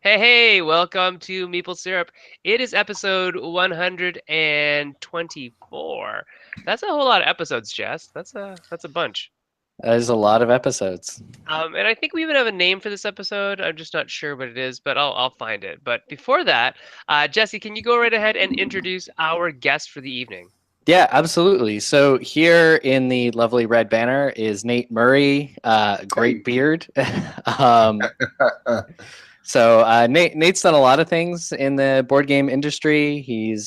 Hey, welcome to Meeple Syrup. It is episode 124. That's a whole lot of episodes, Jess. That's a bunch. There's a lot of episodes. And I think we even have a name for this episode. I'm just not sure what it is, but I'll find it. But before that, Jesse, can you go right ahead and introduce our guest for the evening? Yeah, absolutely. So here in the lovely red banner is Nate Murray, great Hey. beard. um, Nate's done a lot of things in the board game industry.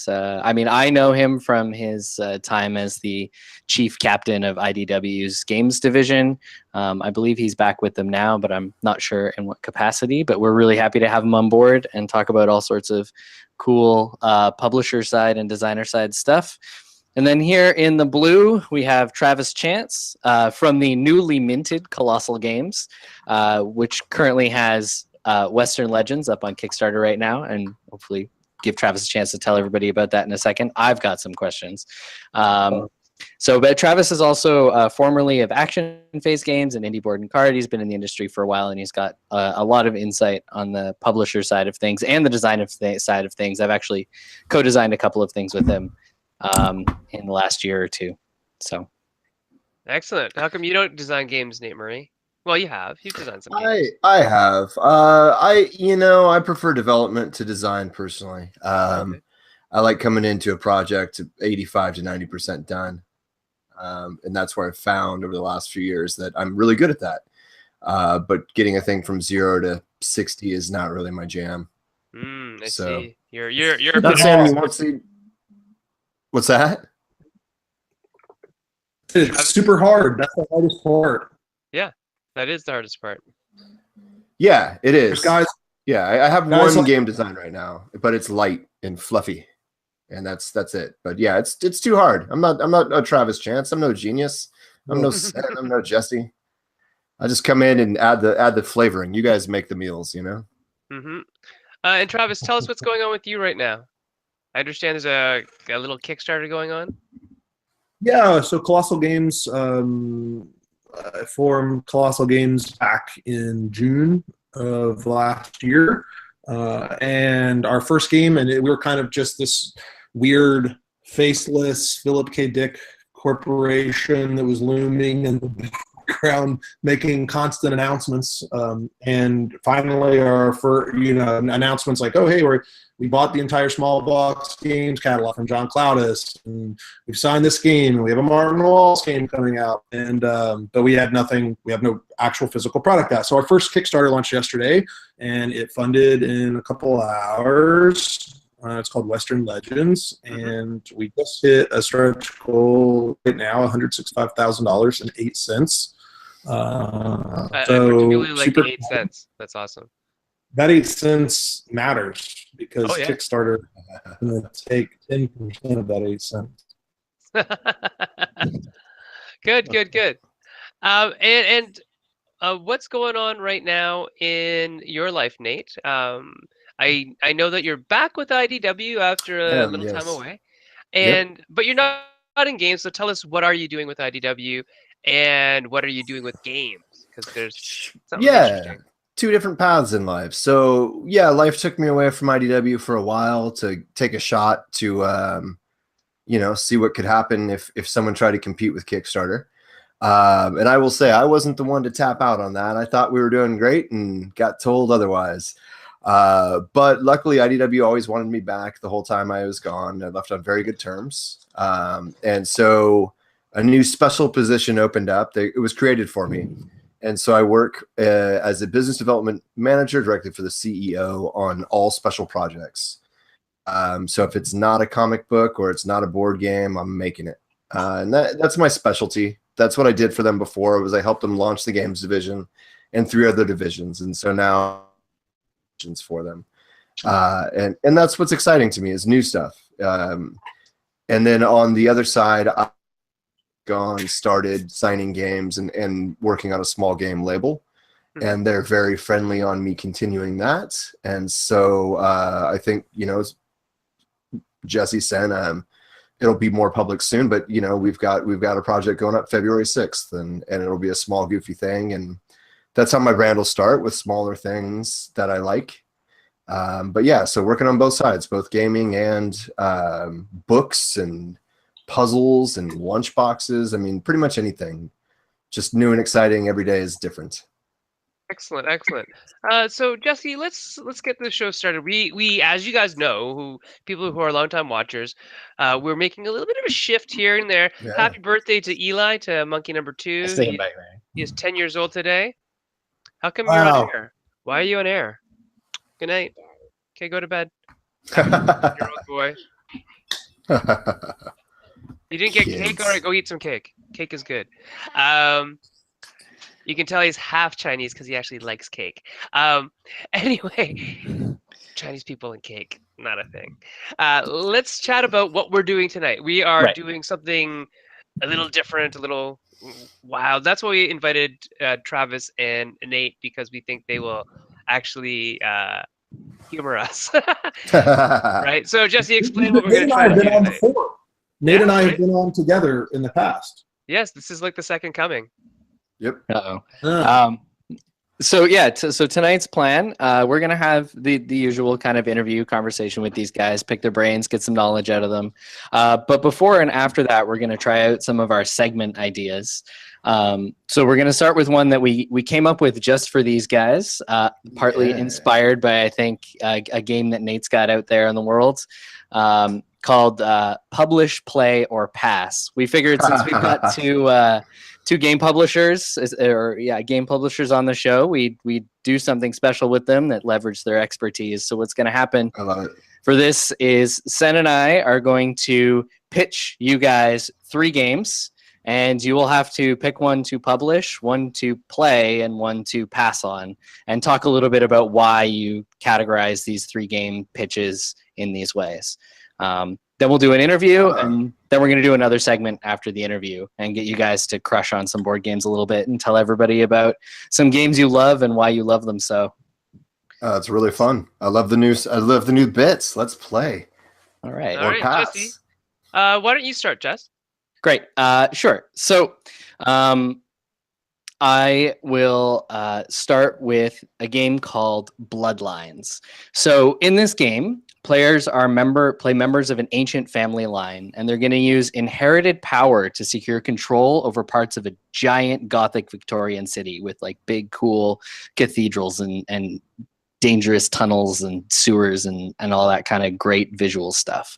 I know him from his time as the chief captain of IDW's games division. I believe he's back with them now, but I'm not sure in what capacity. But we're really happy to have him on board and talk about all sorts of cool publisher side and designer side stuff. And then here in the blue, we have Travis Chance from the newly minted Colossal Games, which currently has Western Legends up on Kickstarter right now, and hopefully give Travis a chance to tell everybody about that in a second. I've got some questions. But Travis is also formerly of Action Phase Games and Indie Board and Card. He's been in the industry for a while, and he's got a lot of insight on the publisher side of things and the design side of things. I've actually co-designed a couple of things with him in the last year or two. So Excellent. How come you don't design games, Nate Murray? Well, you have. You've designed some games. I have. I prefer development to design personally. Okay. I like coming into a project 85 to 90% done. And that's where I've found over the last few years that I'm really good at that. But getting a thing from 0 to 60 is not really my jam. I see. You're a Not bit saying you won't see. What's that? It's super hard. That's the hardest part. Yeah, that is the hardest part. Yeah, it is. There's guys. Yeah, I have Guys one like- game design right now, but it's light and fluffy, and that's it. But yeah, it's too hard. I'm not a Travis Chance. I'm no genius. I'm no Sen. I'm no Jessey. I just come in and add the flavoring. You guys make the meals, you know. Mm-hmm. And Travis, tell us what's going on with you right now. I understand there's a little Kickstarter going on. Yeah, so Colossal Games formed Colossal Games back in June of last year. And our first game, we were kind of just this weird, faceless Philip K. Dick corporation that was looming in the background, making constant announcements. And finally, our first, announcements like, "Oh, hey, we bought the entire Small Box Games catalog from John Cloudis, and we've signed this game, and we have a Martin Walls game coming out." And but we had nothing. We have no actual physical product out. So our first Kickstarter launched yesterday, and it funded in a couple hours. It's called Western Legends, and we just hit a stretch goal right now, $165,008. I particularly like the 8 cents. That's awesome. That 8 cents matters because Oh, yeah. Kickstarter is going to take 10% of that 8 cents. Good. What's going on right now in your life, Nate? I know that you're back with IDW after a little time Yes. away, Yep. but you're not in games. So tell us, what are you doing with IDW, and what are you doing with games? Because there's something interesting. Two different paths in life. So yeah, life took me away from IDW for a while to take a shot to see what could happen if someone tried to compete with Kickstarter. And I will say I wasn't the one to tap out on that. I thought we were doing great and got told otherwise. But luckily IDW always wanted me back the whole time I was gone. I left on very good terms. And so a new special position opened up. It was created for me. And so I work as a business development manager directly for the CEO on all special projects. So if it's not a comic book or it's not a board game, I'm making it. And that's my specialty. That's what I did for them before. Was I helped them launch the games division and 3 other divisions. And so now for them. And that's what's exciting to me is new stuff. And then on the other side, started signing games and working on a small game label, and they're very friendly on me continuing that. And so I think Jesse said it'll be more public soon, but we've got a project going up February 6th, and it'll be a small goofy thing, and that's how my brand will start, with smaller things that I like. But yeah, so working on both sides, both gaming and books and puzzles and lunch boxes. I mean, pretty much anything. Just new and exciting. Every day is different. Excellent, excellent. So Jesse, let's get this show started. We as you guys know, who people who are longtime watchers, we're making a little bit of a shift here and there. Yeah. Happy birthday to Eli, to monkey number I 2. see him back there. He is 10 years old today. How come you're on Wow. air? Why are you on air? Good night. Okay, go to bed. Happy 10-year-old boy. You didn't get cake? Kids. All right, go eat some cake. Cake is good. You can tell he's half Chinese because he actually likes cake. Anyway, Chinese people and cake, not a thing. Let's chat about what we're doing tonight. We are Right. doing something a little different, a little wild. That's why we invited Travis and Nate, because we think they will actually humor us. Right? So, Jesse, explain what we're going Nate to and I try to have do been on tonight. before. Nate Yeah, and I right. have been on together in the past. Yes, this is like the second coming. Yep. Uh-oh. Uh, So yeah, so tonight's plan, we're gonna have the usual kind of interview conversation with these guys, pick their brains, get some knowledge out of them. But before and after that, we're gonna try out some of our segment ideas. So we're gonna start with one that we came up with just for these guys, partly Yeah. inspired by I think a game that Nate's got out there in the world. Called Publish, Play, or Pass. We figured since we've got two game publishers, game publishers on the show, we do something special with them that leverage their expertise. So what's going to happen I love it. for this is Sen and I are going to pitch you guys 3 games, and you will have to pick one to publish, one to play, and one to pass on, and talk a little bit about why you categorize these 3 game pitches in these ways. Then we'll do an interview, and then we're going to do another segment after the interview and get you guys to crush on some board games a little bit and tell everybody about some games you love and why you love them so. It's really fun. I love the new bits. Let's play. All right. All Or right, pass. Jesse. Why don't you start, Jess? Great. Sure. So I will start with a game called Bloodlines. So in this game, players play members of an ancient family line, and they're going to use inherited power to secure control over parts of a giant Gothic Victorian city with like big, cool cathedrals and dangerous tunnels and sewers and all that kind of great visual stuff.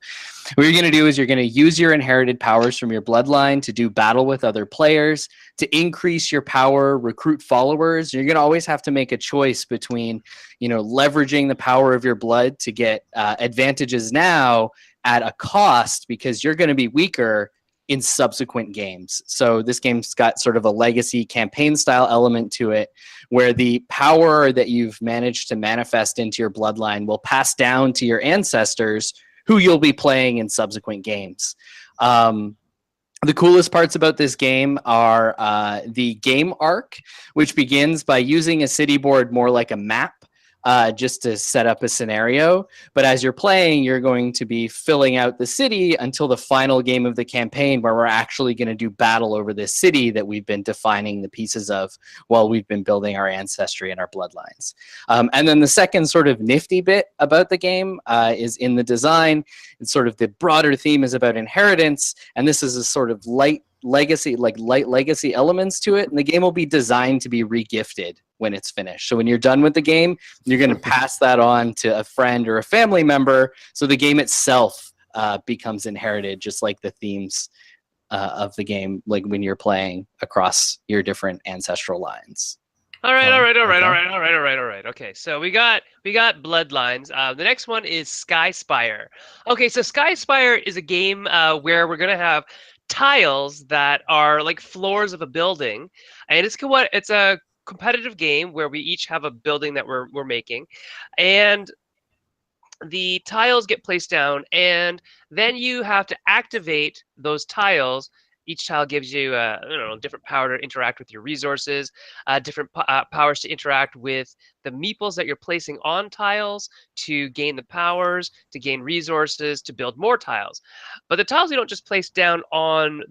What you're going to do is you're going to use your inherited powers from your bloodline to do battle with other players, to increase your power, recruit followers. You're going to always have to make a choice between, leveraging the power of your blood to get advantages now at a cost, because you're going to be weaker in subsequent games. So this game's got sort of a legacy campaign style element to it, where the power that you've managed to manifest into your bloodline will pass down to your ancestors, who you'll be playing in subsequent games. The coolest parts about this game are the game arc, which begins by using a city board more like a map, just to set up a scenario. But as you're playing, you're going to be filling out the city until the final game of the campaign, where we're actually going to do battle over this city that we've been defining the pieces of while we've been building our ancestry and our bloodlines. And then the second sort of nifty bit about the game is in the design. It's sort of the broader theme is about inheritance, and this is a sort of light legacy elements to it, and the game will be designed to be regifted when it's finished. So when you're done with the game, you're going to pass that on to a friend or a family member, so the game itself becomes inherited, just like the themes of the game, like when you're playing across your different ancestral lines. All right. Okay. Okay, so we got Bloodlines. The next one is Sky Spire. Okay, so Sky Spire is a game where we're gonna have tiles that are like floors of a building, and it's a competitive game where we each have a building that we're making, and the tiles get placed down, and then you have to activate those tiles. Each tile gives you different power to interact with your resources, different powers to interact with the meeples that you're placing on tiles to gain the powers, to gain resources, to build more tiles. But the tiles you don't just place down on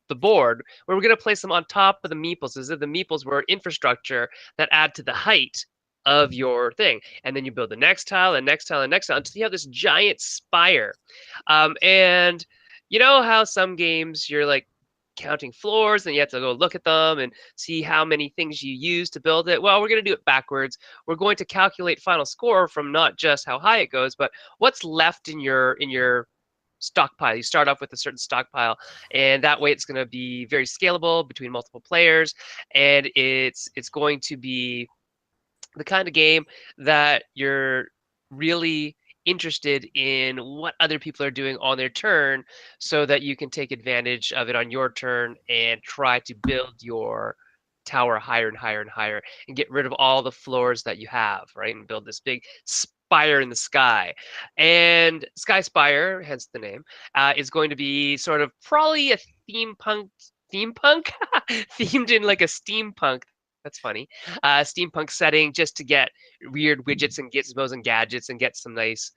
the board, we're going to place them on top of the meeples. The meeples were infrastructure that add to the height of your thing. And then you build the next tile and next tile and next tile until you have this giant spire. And you know how some games you're like counting floors and you have to go look at them and see how many things you use to build it? Well, we're going to do it backwards. We're going to calculate final score from not just how high it goes, but what's left in your stockpile. You start off with a certain stockpile, and that way it's going to be very scalable between multiple players, and it's going to be the kind of game that you're really interested in what other people are doing on their turn so that you can take advantage of it on your turn and try to build your tower higher and higher and higher and get rid of all the floors that you have, right? And build this big spire in the sky. And Sky Spire, hence the name, is going to be sort of probably a themed in like a steampunk. That's funny. Steampunk setting just to get weird widgets and gizmos and gadgets and get some nice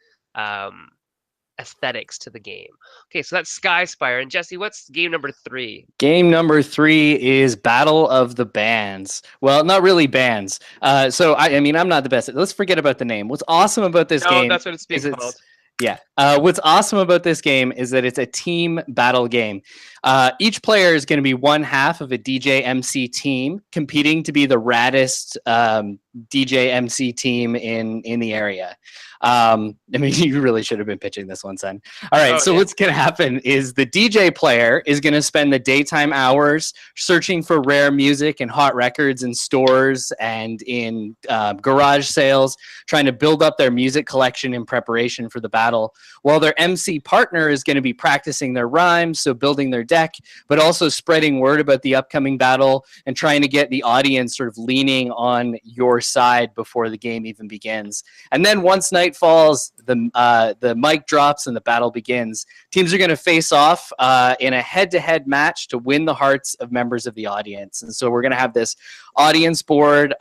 aesthetics to the game. Okay, so that's Sky Spire. And Jesse, what's game number 3? Game number 3 is Battle of the Bands. Well, not really bands. So I mean, I'm not the best. Let's forget about the name. What's awesome about this game? That's what it's being called. Yeah. What's awesome about this game is that it's a team battle game. Each player is going to be one half of a DJ MC team competing to be the raddest DJ MC team in the area. I mean, you really should have been pitching this one, son. All right. What's going to happen is the DJ player is going to spend the daytime hours searching for rare music and hot records in stores and in garage sales, trying to build up their music collection in preparation for the battle, while their MC partner is going to be practicing their rhymes, so building their deck, but also spreading word about the upcoming battle and trying to get the audience sort of leaning on your side before the game even begins. And then once night falls, the mic drops and the battle begins. Teams are going to face off in a head-to-head match to win the hearts of members of the audience. And so we're going to have this audience board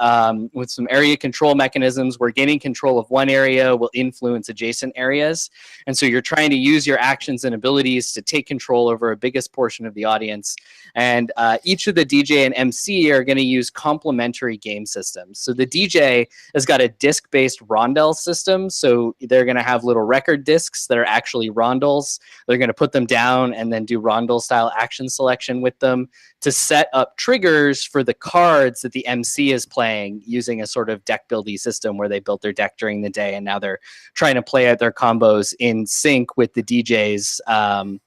with some area control mechanisms where gaining control of one area will influence adjacent areas. And so you're trying to use your actions and abilities to take control over a biggest portion of the audience. And each of the DJ and MC are going to use complementary game systems. So the DJ has got a disc-based rondel system. So they're going to have little record discs that are actually rondels. They're going to put them down and then do rondel-style action selection with them to set up triggers for the cards that the MC is playing using a sort of deck building system where they built their deck during the day and now they're trying to play out their combos in sync with the DJ's rondel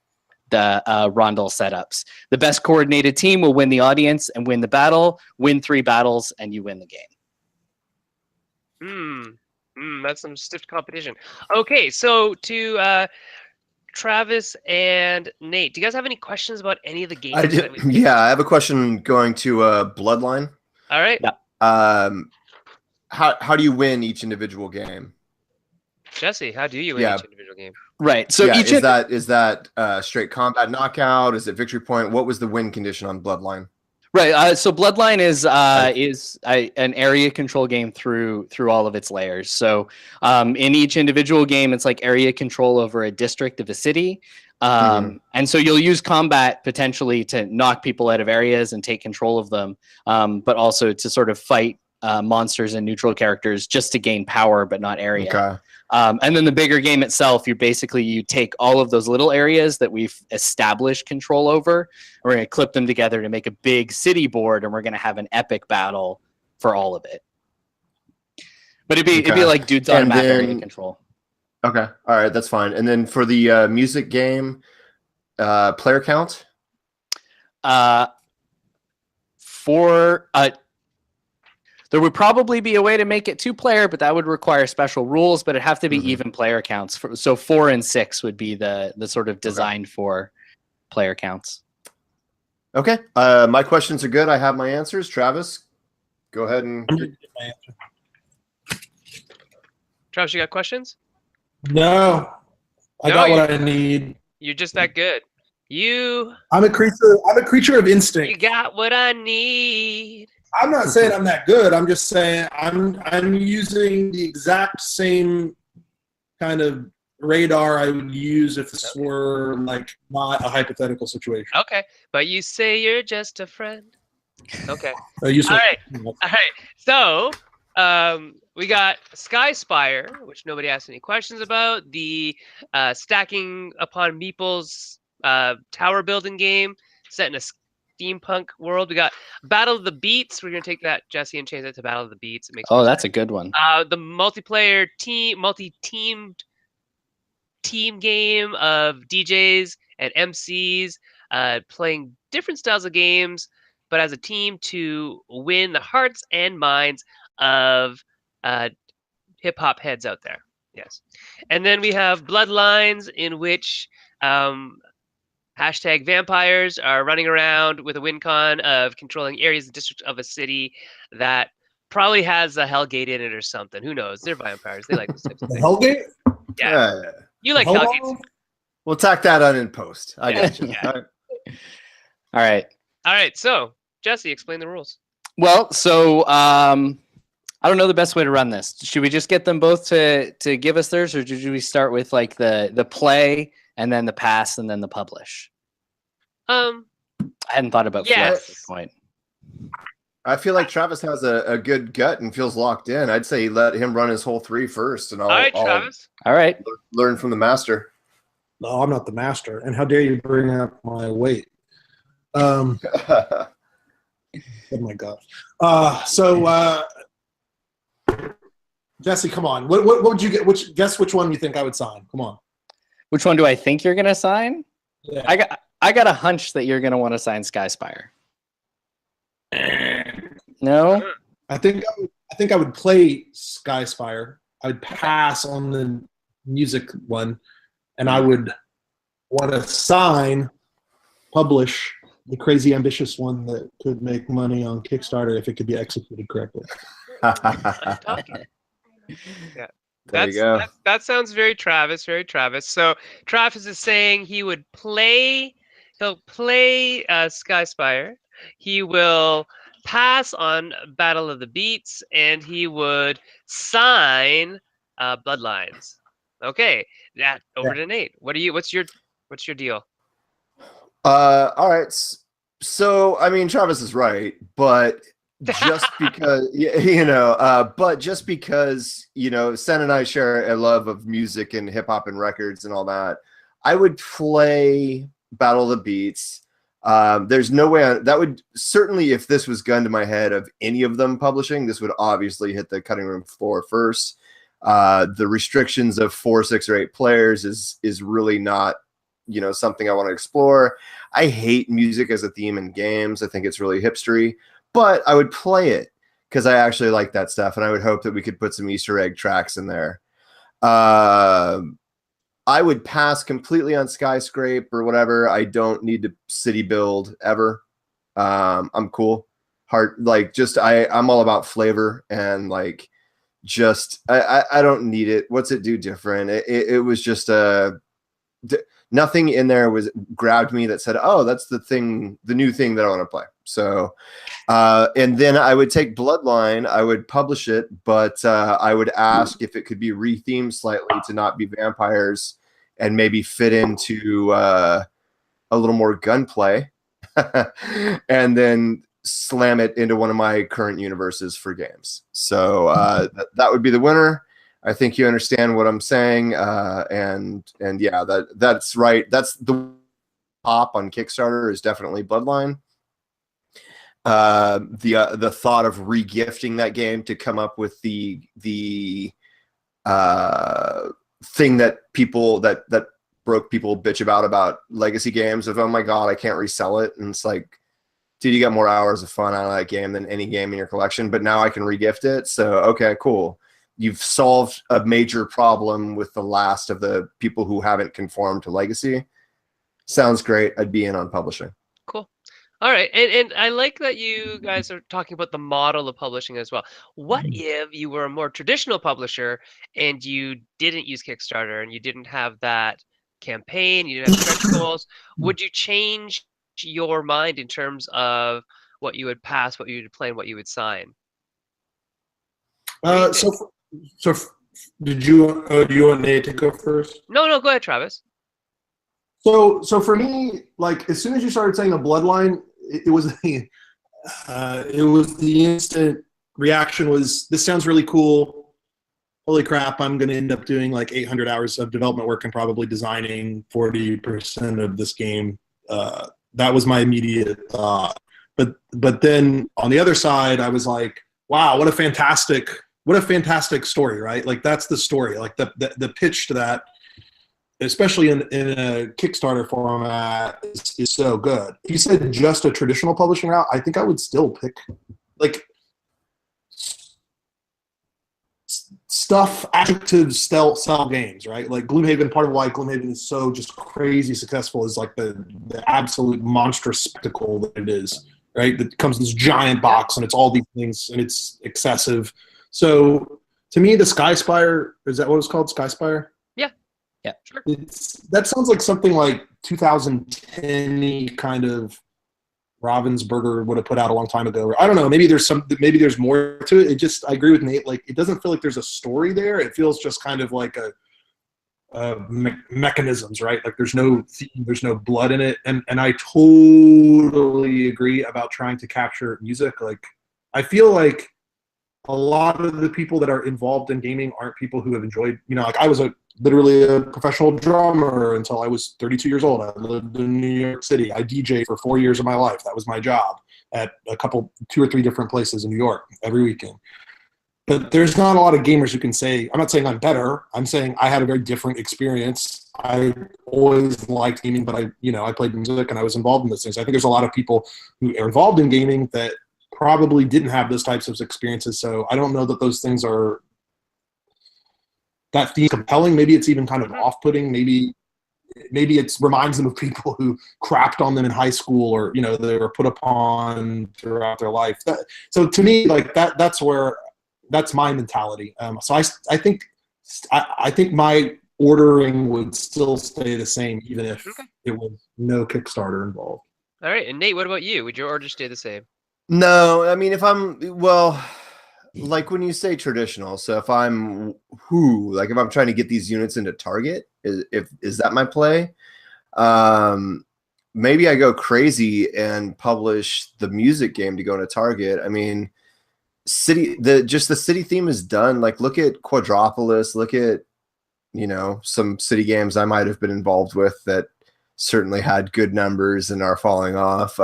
setups. The best coordinated team will win the audience and win the battle, win 3 battles, and you win the game. That's some stiff competition. Okay, so to Travis and Nate, do you guys have any questions about any of the games? I have a question going to Bloodline. All right. Yeah. How do you win each individual game? Jesse, how do you win each individual game? Right. So is that straight combat knockout? Is it victory point? What was the win condition on Bloodline? Right. So Bloodline is an area control game through all of its layers. So in each individual game, it's like area control over a district of a city. And so you'll use combat potentially to knock people out of areas and take control of them, but also to sort of fight monsters and neutral characters just to gain power, but not area. Okay. And then the bigger game itself, you take all of those little areas that we've established control over, and we're going to clip them together to make a big city board, and we're going to have an epic battle for all of it. But it'd be like dudes on map area control. Okay. All right. That's fine. And then for the music game, player count? There would probably be a way to make it 2-player, but that would require special rules, but it'd have to be even player counts. So 4 and 6 would be the sort of designed for player counts. Okay. My questions are good. I have my answers. Travis, go ahead and... my answer. Travis, you got questions? No. I got what I need. You're just that good. I'm a creature of instinct. You got what I need. I'm not saying I'm that good. I'm just saying I'm using the exact same kind of radar I would use if this were like not a hypothetical situation. Okay, but you say you're just a friend. Okay. All right. All right. So we got Sky Spire, which nobody asked any questions about. The stacking upon Meeple's tower building game set in a steampunk world. We got Battle of the Beats. We're gonna take that, Jesse, and change that to Battle of the Beats. It makes Oh, more that's sense. a good one. The multiplayer multi-teamed team game of DJs and MCs playing different styles of games, but as a team to win the hearts and minds of hip hop heads out there. Yes. And then we have Bloodlines, in which hashtag vampires are running around with a win con of controlling areas and districts of a city that probably has a Hellgate in it or something. Who knows? They're vampires. They like those types of The things. Hellgate? Yeah. You like Hell Hellgates. Bomb? We'll tack that on in post. I got you. Yeah. All right. All right. All right. So, Jesse, explain the rules. Well, so I don't know the best way to run this. Should we just get them both to give us theirs, or should we start with like the play and then the pass and then the publish? Um, I hadn't thought about flow Yes. at this point. I feel like Travis has a good gut and feels locked in. I'd say let him run his whole 3 first, and all right, I'll Travis. All right. learn from the master. No, I'm not the master. And how dare you bring up my weight? Oh my gosh. Jesse, come on. What would you get? Guess which one you think I would sign? Come on. Which one do I think you're gonna sign? Yeah. I got a hunch that you're gonna want to sign Sky Spire. No? I think I would play Sky Spire. I would pass on the music one, and I would want to publish the crazy ambitious one that could make money on Kickstarter if it could be executed correctly. Yeah. There you go. That sounds very Travis, very Travis. So Travis is saying he'll play Sky Spire. He will pass on Battle of the Beats, and he would sign Bloodlines. Okay, that over to Nate. What's your deal? All right. So, I mean, Travis is right, but just because, Sen and I share a love of music and hip hop and records and all that, I would play Battle of the Beats. There's no way that would certainly, if this was gun to my head of any of them publishing, this would obviously hit the cutting room floor first. The restrictions of 4, 6, or 8 players is really not, something I want to explore. I hate music as a theme in games. I think it's really hipstery, but I would play it because I actually like that stuff, and I would hope that we could put some Easter egg tracks in there. I would pass completely on Skyscrape or whatever. I don't need to city build ever. I'm cool. I'm all about flavor and I don't need it. What's it do different? It was just nothing in there grabbed me that said, oh, that's the new thing that I want to play. So, and then I would take Bloodline, I would publish it, but I would ask if it could be rethemed slightly to not be vampires and maybe fit into a little more gunplay, and then slam it into one of my current universes for games. So that would be the winner. I think you understand what I'm saying, and yeah, that's right. That's the pop on Kickstarter is definitely Bloodline. The thought of regifting that game to come up with the thing that people that broke people bitch about legacy games of, oh my god, I can't resell it, and it's like, dude, you got more hours of fun out of that game than any game in your collection, but now I can regift it. So okay, cool. You've solved a major problem with the last of the people who haven't conformed to legacy. Sounds great. I'd be in on publishing. Cool. All right, and I like that you guys are talking about the model of publishing as well. What if you were a more traditional publisher and you didn't use Kickstarter and you didn't have that campaign, you didn't have stretch goals? Would you change your mind in terms of what you would pass, what you would play, and what you would sign? So do you want Nate to go first? No, go ahead, Travis. So for me, as soon as you started saying a Bloodline, it was the instant reaction was, this sounds really cool. holy crap, I'm going to end up doing like 800 hours of development work and probably designing 40% of this game. That was my immediate thought. But then on the other side, I was like, wow, what a fantastic story, right? Like that's the story. Like the pitch to that, especially in a Kickstarter format, is so good. If you said just a traditional publishing route, I think I would still pick like stuff, adjectives sell games, right? Like Gloomhaven, part of why Gloomhaven is so just crazy successful is like the absolute monstrous spectacle that it is, right? That comes in this giant box and it's all these things and it's excessive. So to me, the Skyspire, is that what it's called? Skyspire? Yeah, sure. That sounds like something like 2010 kind of Ravensburger would have put out a long time ago. I don't know. Maybe there's more to it. I agree with Nate. Like, it doesn't feel like there's a story there. It feels just kind of like mechanisms, right? Like there's no theme, there's no blood in it. And I totally agree about trying to capture music. Like, I feel like a lot of the people that are involved in gaming aren't people who have enjoyed, like I was literally a professional drummer until I was 32 years old. I lived in New York City. I DJed for 4 years of my life. That was my job at 2 or 3 different places in New York every weekend. But there's not a lot of gamers who can say, I'm not saying I'm better. I'm saying I had a very different experience. I always liked gaming, but I played music and I was involved in those things. I think there's a lot of people who are involved in gaming that probably didn't have those types of experiences. So I don't know that those things are that theme compelling. Maybe it's even kind of off-putting. Maybe it reminds them of people who crapped on them in high school, or they were put upon throughout their life. So to me, like that's my mentality. So I think my ordering would still stay the same, even if it was no Kickstarter involved. All right, and Nate, what about you? Would your order stay the same? No, I mean, like when you say traditional, so if I'm if I'm trying to get these units into Target, is that my play? Maybe I go crazy and publish the music game to go into Target. I mean, the city theme is done. Like, look at Quadropolis, look at some city games I might have been involved with that certainly had good numbers and are falling off.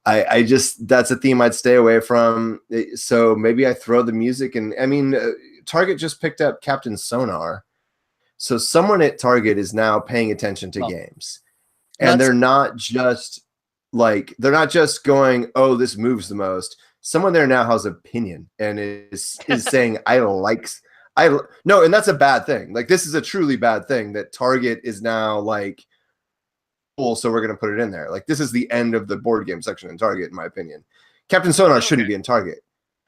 I just, that's a theme I'd stay away from. So maybe I throw the music, and I mean, Target just picked up Captain Sonar. So someone at Target is now paying attention to games, and they're not just going, oh, this moves the most. Someone there now has opinion and is saying, no, and that's a bad thing. Like, this is a truly bad thing that Target is now like, so we're going to put it in there. Like, this is the end of the board game section in Target, in my opinion. Captain Sonar shouldn't be in Target.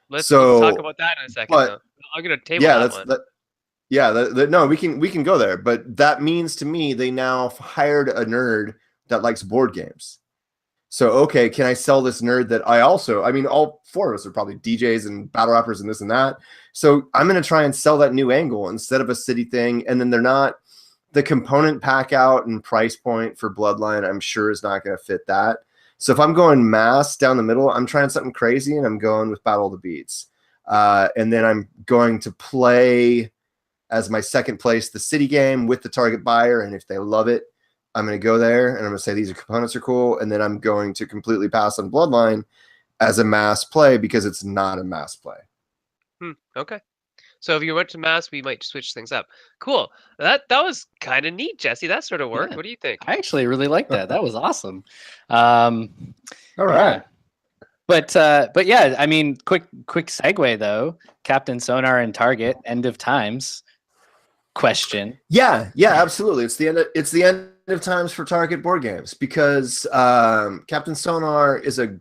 Let's talk about that in a second. But, I'm going to table that one. No, we can go there. But that means to me, they now hired a nerd that likes board games. So, okay, can I sell this nerd that all 4 of us are probably DJs and battle rappers and this and that. So I'm going to try and sell that new angle instead of a city thing. And then they're not, the component pack out and price point for Bloodline, I'm sure is not going to fit that. So if I'm going mass down the middle, I'm trying something crazy and I'm going with Battle of the Beats. And then I'm going to play as my second place the city game with the target buyer. And if they love it, I'm going to go there and I'm going to say these components are cool. And then I'm going to completely pass on Bloodline as a mass play because it's not a mass play. Okay. So if you went to mass, we might switch things up. Cool. That was kind of neat, Jesse. That sort of worked. Yeah. What do you think? I actually really like that. That was awesome. All right. Yeah. But yeah, I mean, quick segue though. Captain Sonar and Target, end of times. Question. Yeah, absolutely. It's the end of times for Target board games because Captain Sonar is a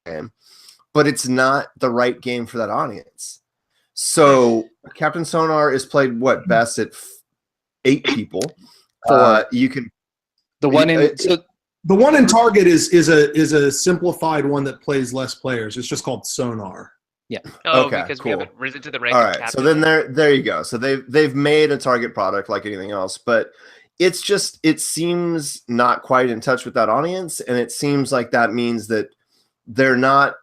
game, but it's not the right game for that audience. So Captain Sonar is played best at 8 people. You can the one in Target is a simplified one that plays less players. It's just called Sonar. Yeah. Oh, okay, because cool. we haven't risen to the rank. All of right. captain. So then there you go. So they've made a Target product like anything else, but it seems not quite in touch with that audience, and it seems like that means that they're not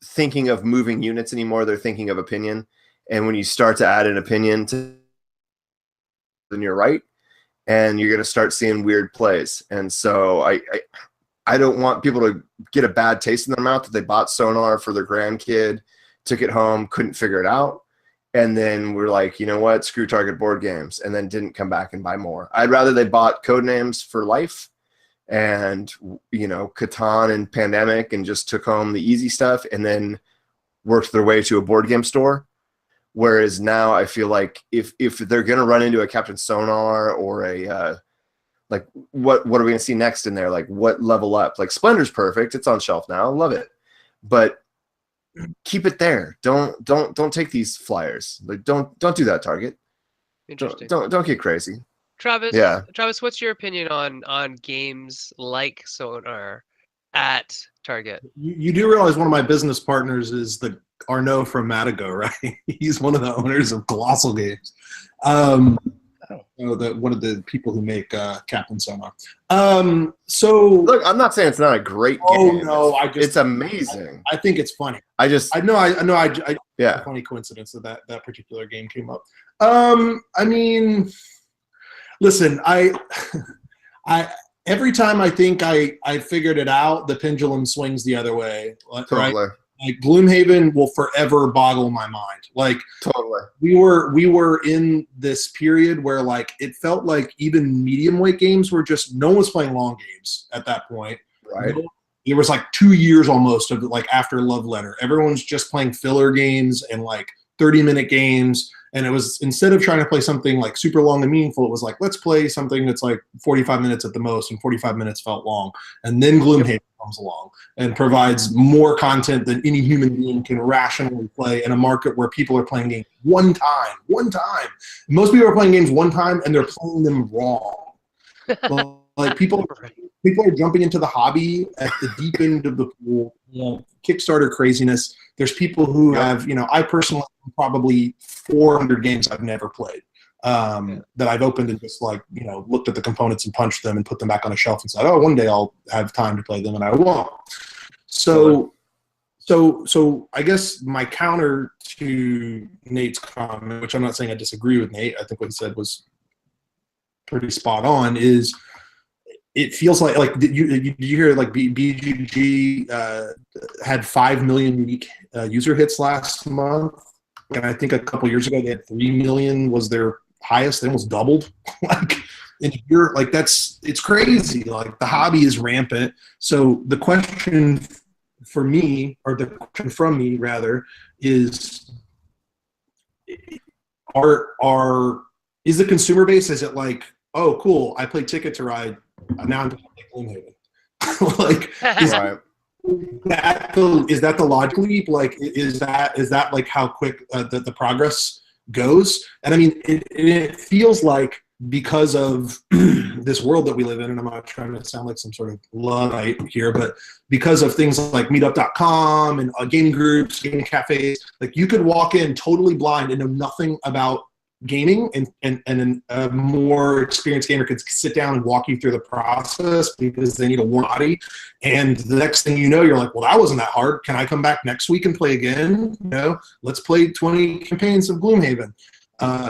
thinking of moving units anymore. They're thinking of opinion. And when you start to add an opinion to, then you're right, and you're going to start seeing weird plays. And so I don't want people to get a bad taste in their mouth that they bought Sonar for their grandkid, took it home, couldn't figure it out, and then we're like, you know what, screw Target board games, and then didn't come back and buy more. I'd rather they bought Codenames for life and, you know, Catan and Pandemic and just took home the easy stuff and then worked their way to a board game store. Whereas now I feel like if they're going to run into a Captain Sonar or a like what are we going to see next in there? Like what level up? Like Splendor's perfect. It's on shelf now. I love it. But keep it there. Don't take these flyers. Like don't do that, Target. Interesting. Don't get crazy. Travis, Yeah. Travis, what's your opinion on games like Sonar at Target? You do realize one of my business partners is the Arnaud from Matago, right? He's one of the owners of Colossal Games. One of the people who make Captain Sonar. So look, I'm not saying it's not a great game. No, it's amazing. I think it's funny. I yeah. A funny coincidence that particular game came up. I mean, listen, I every time I think I figured it out, the pendulum swings the other way. Totally. Right? Like Gloomhaven will forever boggle my mind. Like totally. We were in this period where like it felt like even medium weight games were just no one was playing long games at that point. Right. There was like 2 years almost of like after Love Letter. Everyone's just playing filler games and like 30-minute games. And it was, instead of trying to play something like super long and meaningful, it was like, let's play something that's like 45 minutes at the most, and 45 minutes felt long. And then Gloomhaven comes along and provides more content than any human being can rationally play in a market where people are playing games one time. Most people are playing games one time and they're playing them wrong. Like people are jumping into the hobby at the deep end of the pool, Kickstarter craziness. There's people who have, I personally have probably 400 games I've never played that I've opened and just like, looked at the components and punched them and put them back on a shelf and said, oh, one day I'll have time to play them, and I won't. So I guess my counter to Nate's comment, which I'm not saying I disagree with Nate, I think what he said was pretty spot on, is it feels like did you hear like BGG had 5 million unique user hits last month, and I think a couple years ago they had 3 million was their highest. They almost doubled. Like in a year, like it's crazy. Like the hobby is rampant. So the question for me, or the question from me rather, is is the consumer base, is it like, oh cool, I played Ticket to Ride, now I'm going to play Gloomhaven? Like, is that the logical leap? Like, is that like how quick the progress goes? And I mean, it feels like, because of this world that we live in, and I'm not trying to sound like some sort of Luddite here, but because of things like meetup.com and gaming groups, gaming cafes, like you could walk in totally blind and know nothing about gaming, and a more experienced gamer could sit down and walk you through the process because they need a warm body. And the next thing you know, you're like, well, that wasn't that hard. Can I come back next week and play again? Let's play 20 campaigns of Gloomhaven.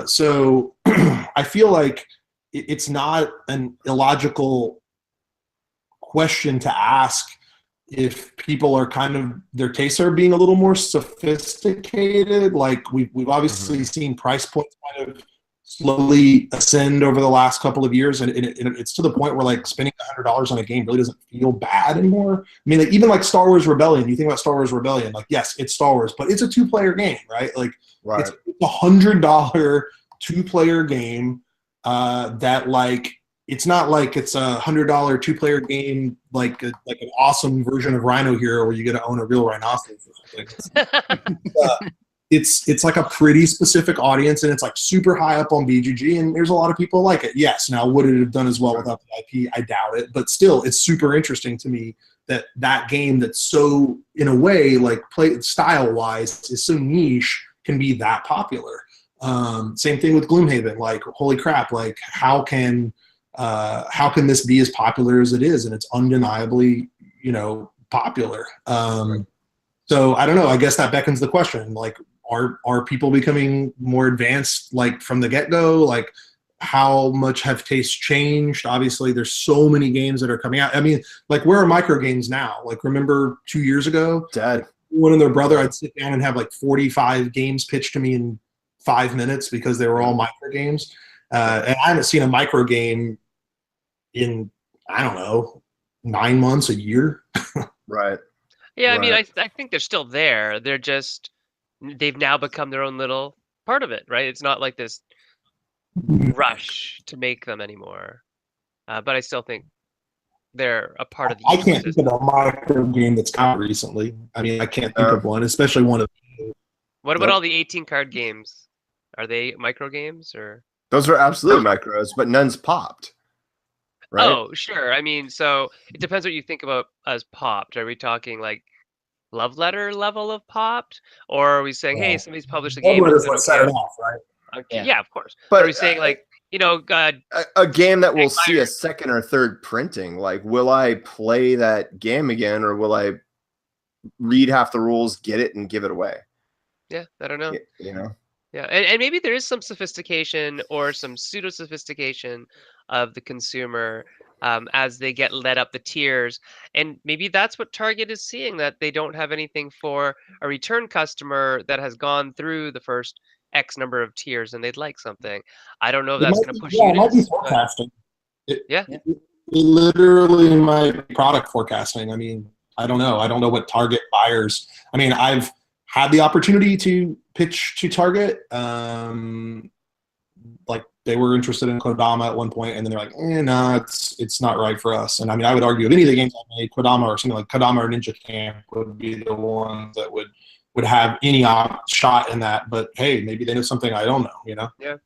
So I feel like it's not an illogical question to ask if people are their tastes are being a little more sophisticated. Like we've obviously seen price points kind of slowly ascend over the last couple of years, and it's to the point where like spending $100 on a game really doesn't feel bad anymore. I mean, like even like Star Wars Rebellion, you think about Star Wars Rebellion, like yes, it's Star Wars, but it's a 2-player game, right? Like it's a $100 2-player game that like, it's not like it's a $100 2-player game like an awesome version of Rhino Hero where you get to own a real rhinoceros or something. It's like a pretty specific audience, and it's like super high up on BGG, and there's a lot of people like it. Yes, now would it have done as well without the IP? I doubt it, but still, it's super interesting to me that game that's so, in a way, like play style-wise, is so niche, can be that popular. Same thing with Gloomhaven. Like, holy crap! Like, how can this be as popular as it is? And it's undeniably, popular. So I don't know. I guess that beckons the question: like, are people becoming more advanced, like from the get-go? Like, how much have tastes changed? Obviously, there's so many games that are coming out. I mean, like, where are micro games now? Like, remember 2 years ago? Dead. One and their brother, I'd sit down and have like 45 games pitched to me in 5 minutes because they were all micro games. And I haven't seen a micro game in, I don't know, 9 months, a year. Right. Yeah, I mean, Right. I think they're still there. They've now become their own little part of it, right? It's not like this rush to make them anymore. But I still think they're a part of the I can't think ecosystem. of a micro game that's come out recently. I mean, I can't think of one, especially one of. What about Nope. all the 18 card games? Are they micro games or? Those are absolute micros, but none's popped. Right. Oh, sure. I mean, so it depends what you think about as popped. Are we talking like love letter level of popped, or are we saying, hey, somebody's published a game and Is said, what set okay, it off, right? okay, Yeah. yeah, of course. But Are we saying like, a game that will see Fire. a second or third printing, like, will I play that game again, or will I read half the rules, get it, and give it away? yeah, I don't know. You know. Yeah, and maybe there is some sophistication or some pseudo sophistication of the consumer as they get led up the tiers, and maybe that's what Target is seeing, that they don't have anything for a return customer that has gone through the first X number of tiers, and they'd like something. I don't know if that's going to push Yeah, it might be units, but forecasting. yeah. It literally might be product forecasting. I mean, I don't know. I don't know what Target buyers. I mean, I've had the opportunity to pitch to Target. Like, they were interested in Kodama at one point, and then they're like, no, it's not right for us. And I mean, I would argue if any of the games I made, Kodama or something like Kodama or Ninja Camp would be the ones that would have any shot in that. But hey, maybe they know something I don't know, you know? Yeah,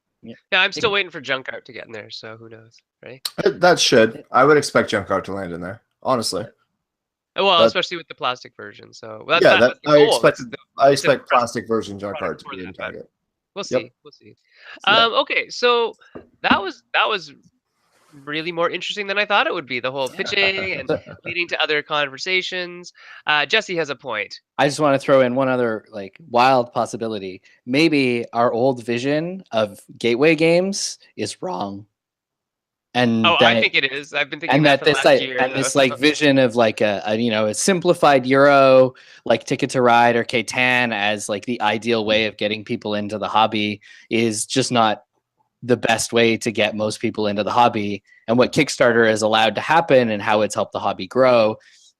I'm still waiting for Junk Art to get in there, so who knows, right? That should. I would expect Junk Art to land in there, honestly. Well, That- especially with the plastic version. So that's Yeah, that's the I goal. expect plastic version Junk product Art to for be in that. Target. We'll Yep. see. We'll see. Yeah. Okay, so that was really more interesting than I thought it would be. The whole pitching and leading to other conversations. Jesse has a point. I just want to throw in one other like wild possibility. Maybe our old vision of gateway games is wrong, and Oh, that, I think it is. I've been thinking and that that for the this last like year. and this though. like vision of like a simplified Euro like Ticket to Ride or Catan as like the ideal way of getting people into the hobby is just not the best way to get most people into the hobby. And what Kickstarter has allowed to happen and how it's helped the hobby grow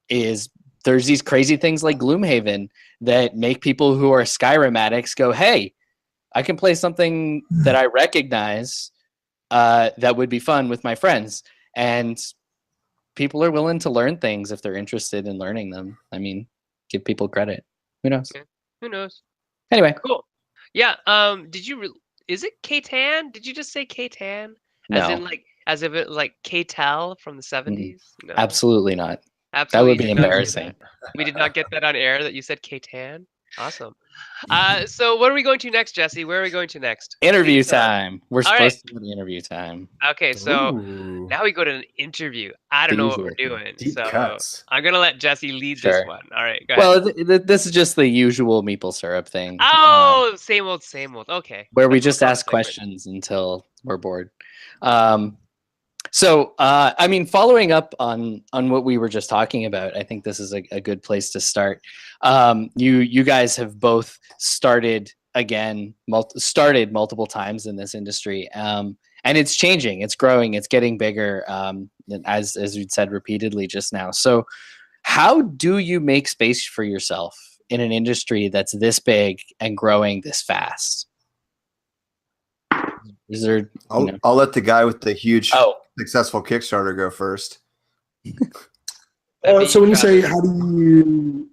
is there's these crazy things like Gloomhaven that make people who are Skyrim addicts go, hey, I can play something that I recognize that would be fun with my friends. And people are willing to learn things if they're interested in learning them. I mean, give people credit. Who knows? Yeah, who knows? Anyway, Cool. Yeah. Did you? Is it Catan? Did you just say Catan? As no, in like, as if it like K-Tel from the 70s? No. absolutely not. That Absolutely would be did not hear embarrassing. that. We did not get that on air that you said Catan. Awesome. So what are we going to next, Jesse? Where are we going to next? Interview Lead us on. time. We're All supposed to do the interview time. Okay, so Ooh, now we go to an interview. I don't The know what we're usual. doing. deep So cuts. I'm going to let Jesse lead this Sure. one. All right, go ahead. Well, this is just the usual maple syrup thing. Oh, same old, same old. Okay. Where we That's just the fun ask segment. questions until we're bored. I mean, following up on what we were just talking about, I think this is a good place to start. You guys have both started multiple times in this industry, and it's changing, it's growing, it's getting bigger, as we'd said repeatedly just now. So, how do you make space for yourself in an industry that's this big and growing this fast? Is there? I'll let the guy with the huge Oh, successful Kickstarter go first. That'd be So when you say, Travis.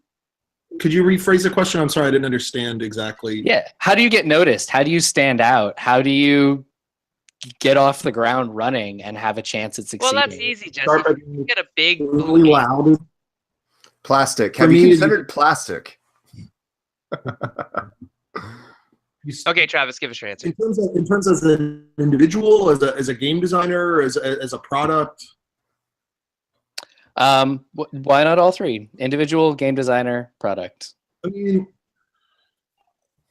could you rephrase the question? I'm sorry, I didn't understand exactly. yeah. How do you get noticed? How do you stand out? How do you get off the ground running and have a chance at Well, succeeding? that's easy, Jesse. Start by You being get a big really booty. loud. Plastic. For Have you me, considered plastic? Okay, Travis, give us your answer. In terms as an individual, as a game designer, as a product. Why not all three? Individual, game designer, product. I mean,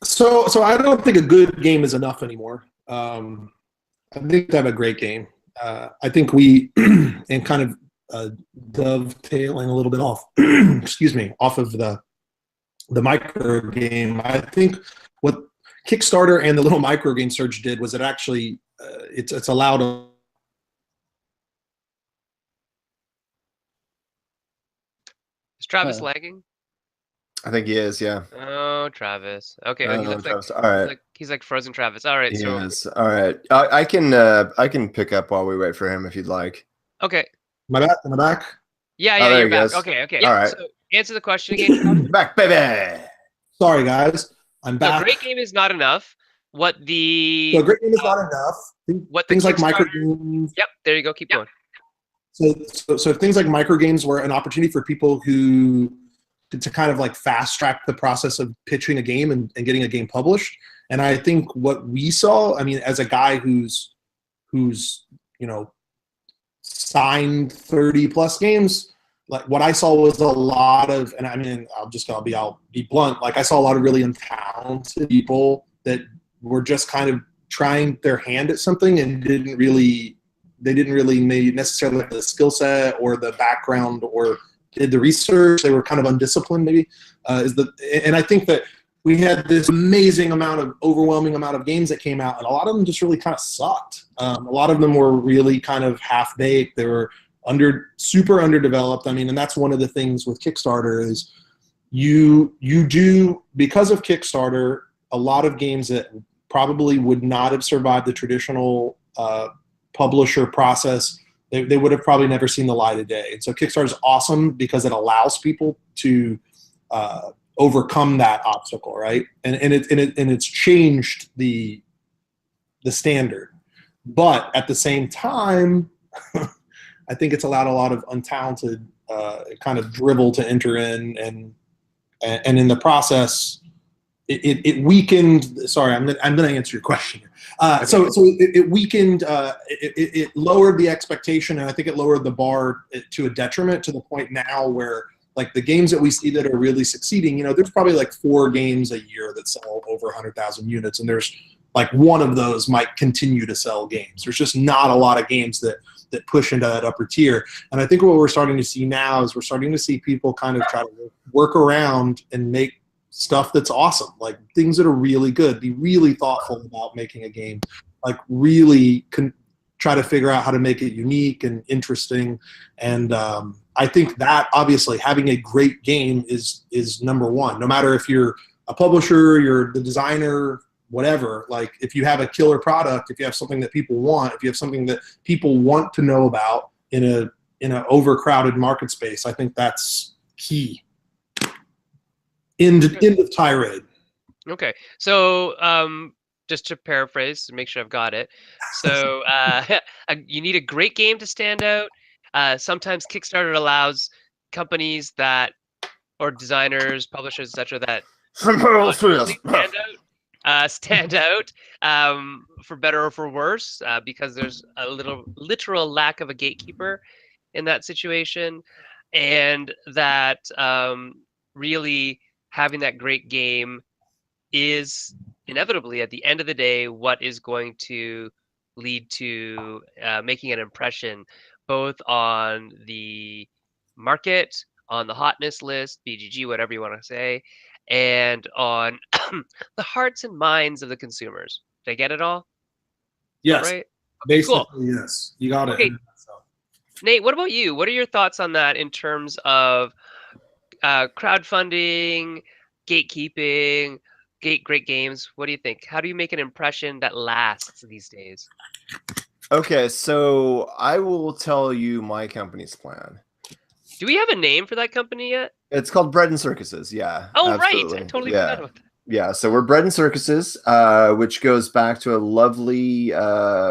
So I don't think a good game is enough anymore. I think to have a great game. I think we, and kind of dovetailing a little bit off, excuse me, off of the micro game. I think what Kickstarter and the little micro game surge did was it actually it's allowed Is Travis Uh, lagging? I think he is. Yeah. Oh, Travis. Okay, I don't he know, looks like Travis. All right. he's like frozen Travis. All right, He so is. All right. I can pick up while we wait for him if you'd like. okay. my back in the back. Yeah, Oh, yeah, there you're he back. goes. Okay, okay. All right. So answer the question again, Travis. Back, baby. Sorry, guys. I'm So back. great game is not enough. What So a the great game is not enough. what the Things like micro Kickstarter? games. Yep, there you go. Keep going. So things like micro games were an opportunity for people who to kind of like fast track the process of pitching a game and getting a game published. And I think what we saw, I mean, as a guy who's signed 30 plus games, like what I saw was a lot of, and I mean, I'll be blunt. Like I saw a lot of really untalented people that were just kind of trying their hand at something and didn't really maybe necessarily have the skill set or the background or did the research. They were kind of undisciplined, maybe. And I think that we had this overwhelming amount of games that came out, and a lot of them just really kind of sucked. A lot of them were really kind of half baked. They were super underdeveloped. I mean, and that's one of the things with Kickstarter is you do, because of Kickstarter, a lot of games that probably would not have survived the traditional publisher process. They would have probably never seen the light of day. And so Kickstarter is awesome because it allows people to overcome that obstacle, right? And it's changed the standard. But at the same time, I think it's allowed a lot of untalented kind of drivel to enter in, and in the process, it weakened. Sorry, I'm going to answer your question. So it weakened. It lowered the expectation, and I think it lowered the bar to a detriment, to the point now where like the games that we see that are really succeeding, there's probably like 4 games a year that sell over 100,000 units, and there's like one of those might continue to sell games. There's just not a lot of games that push into that upper tier. And I think what we're starting to see now is we're starting to see people kind of try to work around and make stuff that's awesome, like things that are really good. Be really thoughtful about making a game, like really try to figure out how to make it unique and interesting. And I think that obviously having a great game is number one. No matter if you're a publisher, you're the designer, whatever. Like if you have a killer product, if you have something that people want, if you have something that people want to know about in an overcrowded market space, I think that's key. End of tirade. Okay, so just to paraphrase to make sure I've got it. So you need a great game to stand out. Sometimes Kickstarter allows companies that, or designers, publishers, etc., that stand out for better or for worse, because there's a literal lack of a gatekeeper in that situation, and that really having that great game is inevitably at the end of the day what is going to lead to making an impression both on the market, on the hotness list, BGG, whatever you want to say, and on the hearts and minds of the consumers. Did I get it all? Yes. Right? Basically, Cool. yes. You got it. Okay. Nate, what about you? What are your thoughts on that in terms of crowdfunding, gatekeeping, great games? What do you think? How do you make an impression that lasts these days? Okay, so I will tell you my company's plan. Do we have a name for that company yet? It's called Bread and Circuses. Yeah. Oh, absolutely. right. I totally forgot about that. Yeah, so we're Bread and Circuses, which goes back to a lovely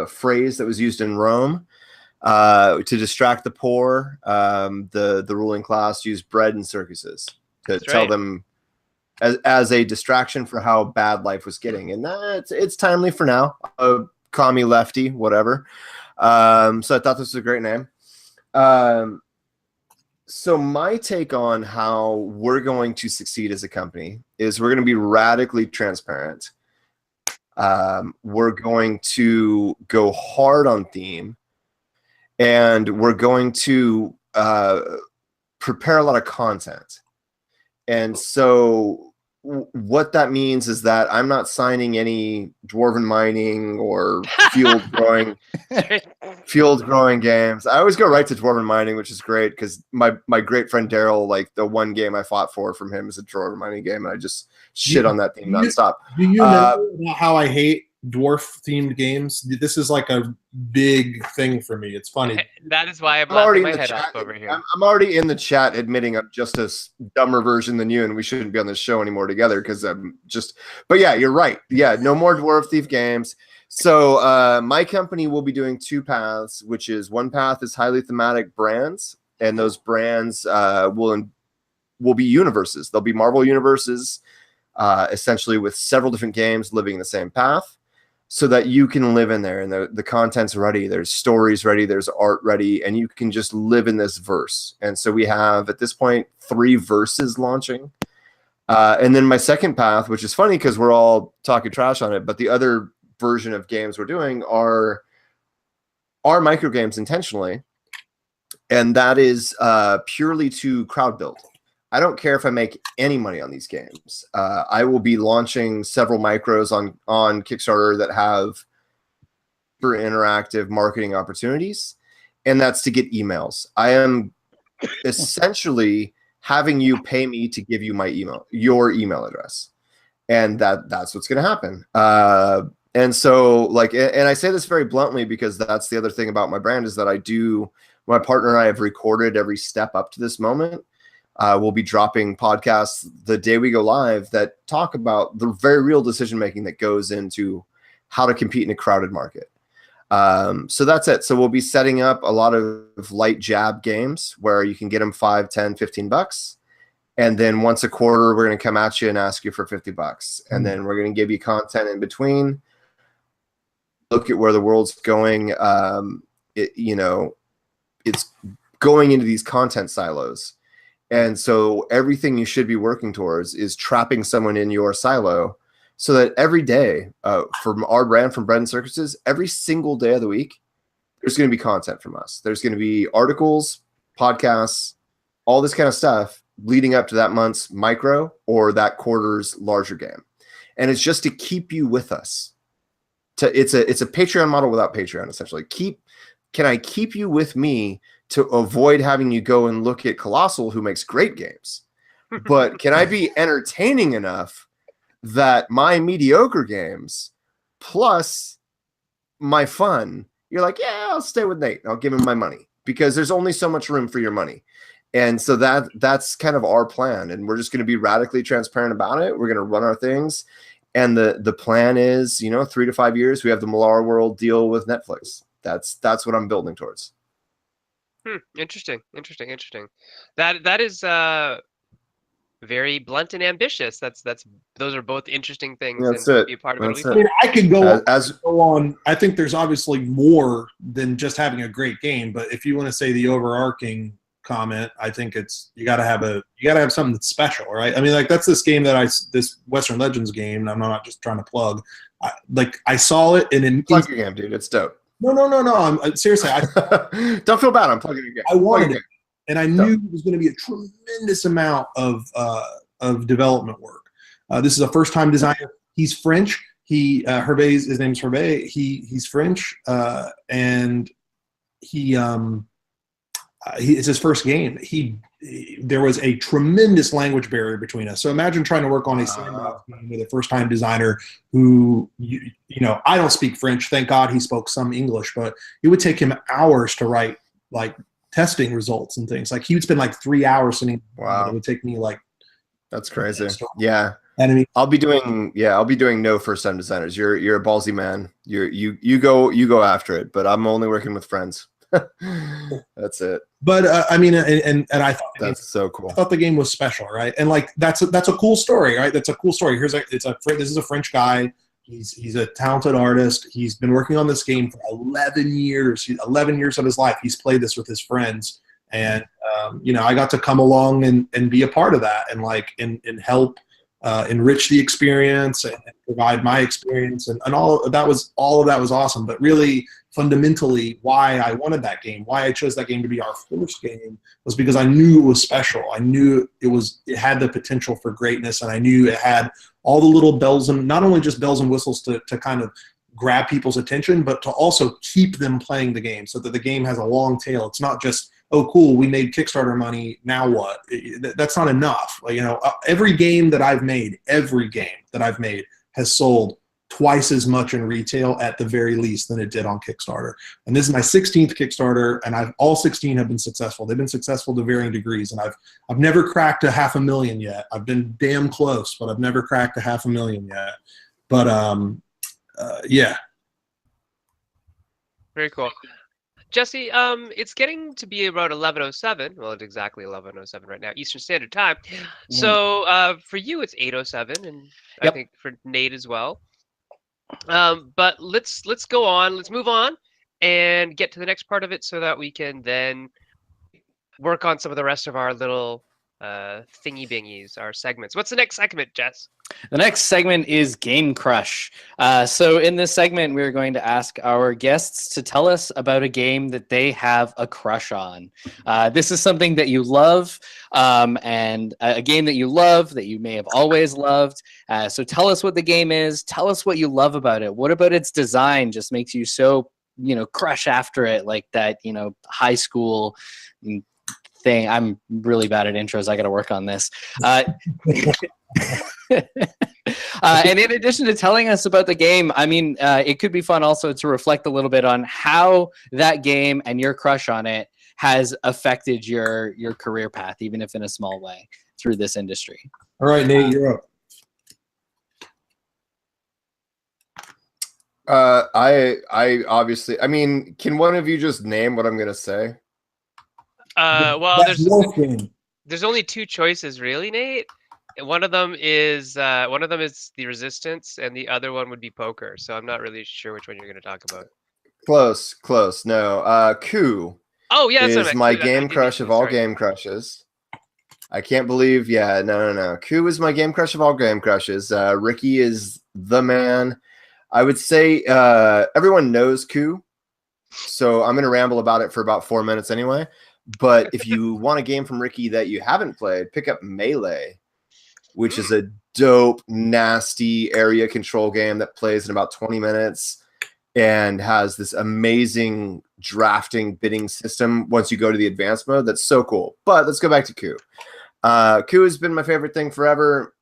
phrase that was used in Rome to distract the poor. The ruling class used bread and circuses to tell them as a distraction for how bad life was getting, and it's timely for now. Commie lefty, whatever. So I thought this was a great name. So my take on how we're going to succeed as a company is we're going to be radically transparent. We're going to go hard on theme, and we're going to prepare a lot of content. And so what that means is that I'm not signing any dwarven mining or field growing games. I always go right to dwarven mining, which is great because my great friend Daryl, like the one game I fought from him is a dwarven mining game, and I just shit on that theme nonstop. Do you know how I hate dwarf themed games? This is like a big thing for me. It's funny. That is why I'm already laughing in my the head chat. off over here. I'm already in the chat admitting I'm just a dumber version than you, and we shouldn't be on this show anymore together because I'm just. But yeah, you're right. Yeah, no more dwarf thief games. So my company will be doing two paths, which is one path is highly thematic brands, and those brands will be universes. They'll be Marvel universes, essentially with several different games living in the same path, so that you can live in there, and the content's ready. There's stories ready. There's art ready, and you can just live in this verse. And so we have at this point 3 verses launching. And then my second path, which is funny because we're all talking trash on it, but the other version of games we're doing are micro games intentionally, and that is purely to crowd build. I don't care if I make any money on these games. I will be launching several micros on Kickstarter that have super interactive marketing opportunities, and that's to get emails. I am essentially having you pay me to give you your email address, and that's what's going to happen. And so, and I say this very bluntly because that's the other thing about my brand is that my partner and I have recorded every step up to this moment. We'll be dropping podcasts the day we go live that talk about the very real decision-making that goes into how to compete in a crowded market. So that's it. So we'll be setting up a lot of light jab games where you can get them $5, $10, $15. And then once a quarter, we're going to come at you and ask you for $50. And then we're going to give you content in between. Look at where the world's going. It's going into these content silos. And so everything you should be working towards is trapping someone in your silo so that every day from our brand, from Bread and Circuses, every single day of the week, there's going to be content from us. There's going to be articles, podcasts, all this kind of stuff leading up to that month's micro or that quarter's larger game. And it's just to keep you with us. It's a Patreon model without Patreon, essentially. Can I keep you with me to avoid having you go and look at Colossal, who makes great games? But can I be entertaining enough that my mediocre games plus my fun, you're like, yeah, I'll stay with Nate. I'll give him my money because there's only so much room for your money. And so that's kind of our plan. And we're just going to be radically transparent about it. We're going to run our things. And the plan is, 3 to 5 years, we have the Malar World deal with Netflix. That's what I'm building towards. Interesting. That is very blunt and ambitious. Those are both interesting things. That's and it. Be a part of That's it. I mean, I could go As on. I think there's obviously more than just having a great game. But if you want to say the overarching comment, I think it's you got to have something that's special, right? I mean, like that's this game this Western Legends game. And I'm not just trying to plug. I saw it and plug your game, dude. It's dope. No. I'm seriously. Don't feel bad. I'm plugging your game. I wanted it, and I knew there was going to be a tremendous amount of development work. This is a first-time designer. He's French. His name's Hervé. He's French, and it's his first game. There was a tremendous language barrier between us. So imagine trying to work on a sandbox game with a first-time designer who, I don't speak French. Thank God he spoke some English, but it would take him hours to write like testing results and things. Like he would spend like 3 hours sitting. Wow. It would take me like. That's crazy. Yeah. And I mean, I'll be doing no first-time designers. You're a ballsy man. You go after it, but I'm only working with friends. That's it. But I mean, and I thought that's so cool. I thought the game was special, right? And like that's a cool story, right? That's a cool story. This is a French guy. He's a talented artist. He's been working on this game for 11 years. 11 years of his life, he's played this with his friends, And I got to come along and be a part of that, and and help enrich the experience and provide my experience, and all of that was awesome. But really, fundamentally, why I wanted that game, why I chose that game to be our first game, was because I knew it was special. I knew it had the potential for greatness, and I knew it had all the little bells, and not only just bells and whistles to kind of grab people's attention, but to also keep them playing the game, so that the game has a long tail. It's not just, oh, cool, we made Kickstarter money, now what? That's not enough. Every game that I've made has sold twice as much in retail at the very least than it did on Kickstarter. And this is my 16th Kickstarter, and all 16 have been successful. They've been successful to varying degrees, and I've never cracked a 500,000 yet. I've been damn close, but I've never cracked a 500,000 yet. But yeah. Very cool. Jesse, it's getting to be about 11:07. Well, it's exactly 11:07 right now, Eastern Standard Time. So for you, it's 8:07, and I think for Nate as well. But let's go on. Let's move on and get to the next part of it, so that we can then work on some of the rest of our little thingy bingies, our segments. What's the next segment, Jess? The next segment is Game Crush. So in this segment, we're going to ask our guests to tell us about a game that they have a crush on. This is something that you love, and a game that you love that you may have always loved. So tell us what the game is. Tell us what you love about it. What about its design just makes you so, crush after it, like that, high school thing. I'm really bad at intros. I got to work on this. And in addition to telling us about the game, it could be fun also to reflect a little bit on how that game and your crush on it has affected your career path, even if in a small way, through this industry. All right, Nate, you're up. I obviously, can one of you just name what I'm going to say? Well, there's only two choices, really, Nate. One of them is the Resistance, and the other one would be Poker. So I'm not really sure which one you're going to talk about. Close. No, Coup. Oh yeah, that's is my game crush of all game crushes. I can't believe. Yeah, no. Coup is my game crush of all game crushes. Ricky is the man. I would say everyone knows Coup, so I'm going to ramble about it for about 4 minutes anyway. But if you want a game from Ricky that you haven't played, pick up Melee, which is a dope, nasty area control game that plays in about 20 minutes and has this amazing drafting bidding system once you go to the advanced mode. That's so cool. But let's go back to Coup. Coup has been my favorite thing forever.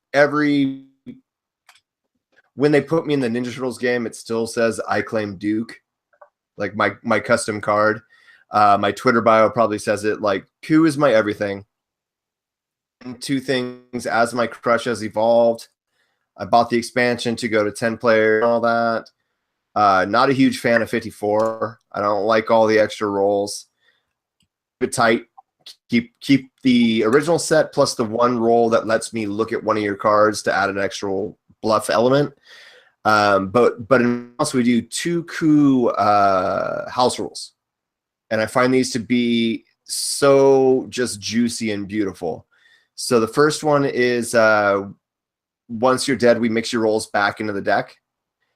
When they put me in the Ninja Turtles game, it still says I claim Duke, like my custom card. My Twitter bio probably says it. Like, Coup is my everything. Two things: as my crush has evolved, I bought the expansion to go to 10 player and all that. Not a huge fan of 54. I don't like all the extra rolls. Keep it tight. Keep the original set plus the one roll that lets me look at one of your cards to add an extra bluff element. But in house we do 2 Coup house rules. And I find these to be so just juicy and beautiful. So the first one is once you're dead, we mix your rolls back into the deck.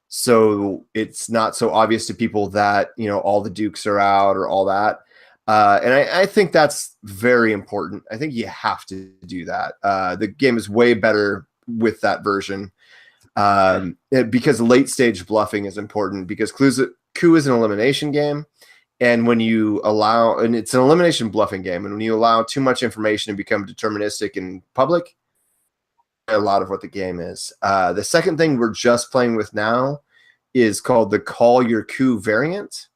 So it's not so obvious to people that, all the dukes are out or all that. And I think that's very important. I think you have to do that. The game is way better with that version because late stage bluffing is important, because Coup is an elimination game. And when you allow, and it's an elimination bluffing game, and when you allow too much information to become deterministic in public, a lot of what the game is. The second thing we're just playing with now is called the Call Your Coup variant.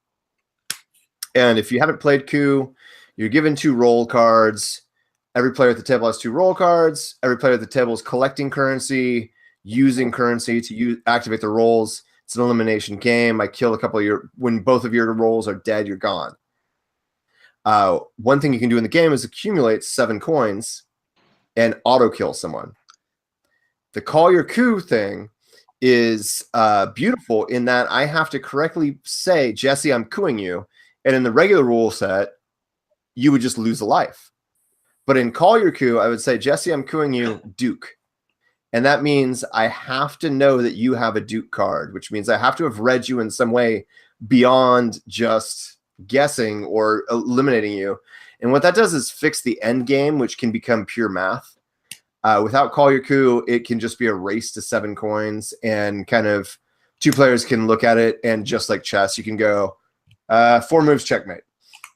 And if you haven't played Coup, you're given 2 roll cards. Every player at the table has 2 roll cards. Every player at the table is collecting currency, using currency to activate the rolls. It's an elimination game. I kill a couple of when both of your rolls are dead, you're gone. One thing you can do in the game is accumulate 7 coins and auto kill someone. The Call Your Coup thing is beautiful in that I have to correctly say, Jesse, I'm cooing you. And in the regular rule set, you would just lose a life. But in Call Your Coup, I would say, Jesse, I'm cooing you Duke. And that means I have to know that you have a Duke card, which means I have to have read you in some way beyond just guessing or eliminating you. And what that does is fix the end game, which can become pure math. Without Call Your Coup, it can just be a race to 7 coins, and kind of 2 players can look at it, and just like chess, you can go 4 moves, checkmate.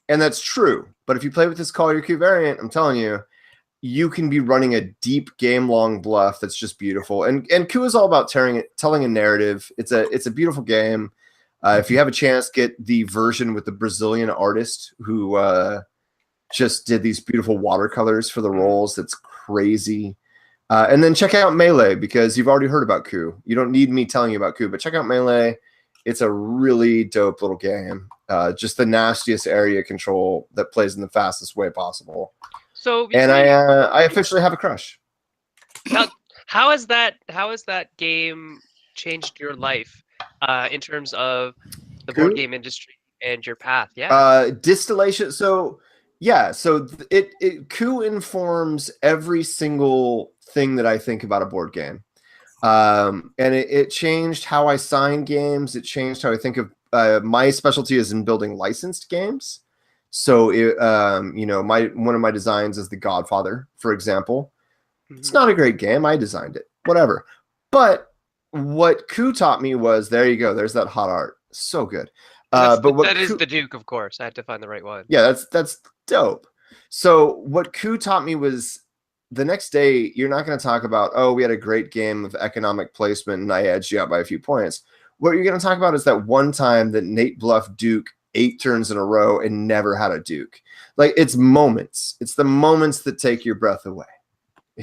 And that's true. But if you play with this Call Your Coup variant, I'm telling you, you can be running a deep game-long bluff that's just beautiful. And Coup is all about telling a narrative. It's a beautiful game. If you have a chance, get the version with the Brazilian artist who just did these beautiful watercolors for the rolls. That's crazy. And then check out Melee, because you've already heard about Coup. You don't need me telling you about Coup, but check out Melee. It's a really dope little game. Just the nastiest area control that plays in the fastest way possible. So, and I officially have a crush. How has that game changed your life in terms of the board game industry and your path? Yeah. Distillation. So yeah. So Coup informs every single thing that I think about a board game. And it changed how I sign games. It changed how I think of my specialty is in building licensed games. So one of my designs is The Godfather, for example. Mm-hmm. It's not a great game. I designed it, whatever. But what Coup taught me was, there you go. There's that hot art. So good. That is the Duke, of course. I had to find the right one. Yeah, that's dope. So what Coup taught me was, the next day, you're not going to talk about, oh, we had a great game of economic placement and I edged you out by a few points. What you're going to talk about is that one time that Nate bluffed Duke 8 turns in a row and never had a Duke. Like, it's moments. It's the moments that take your breath away.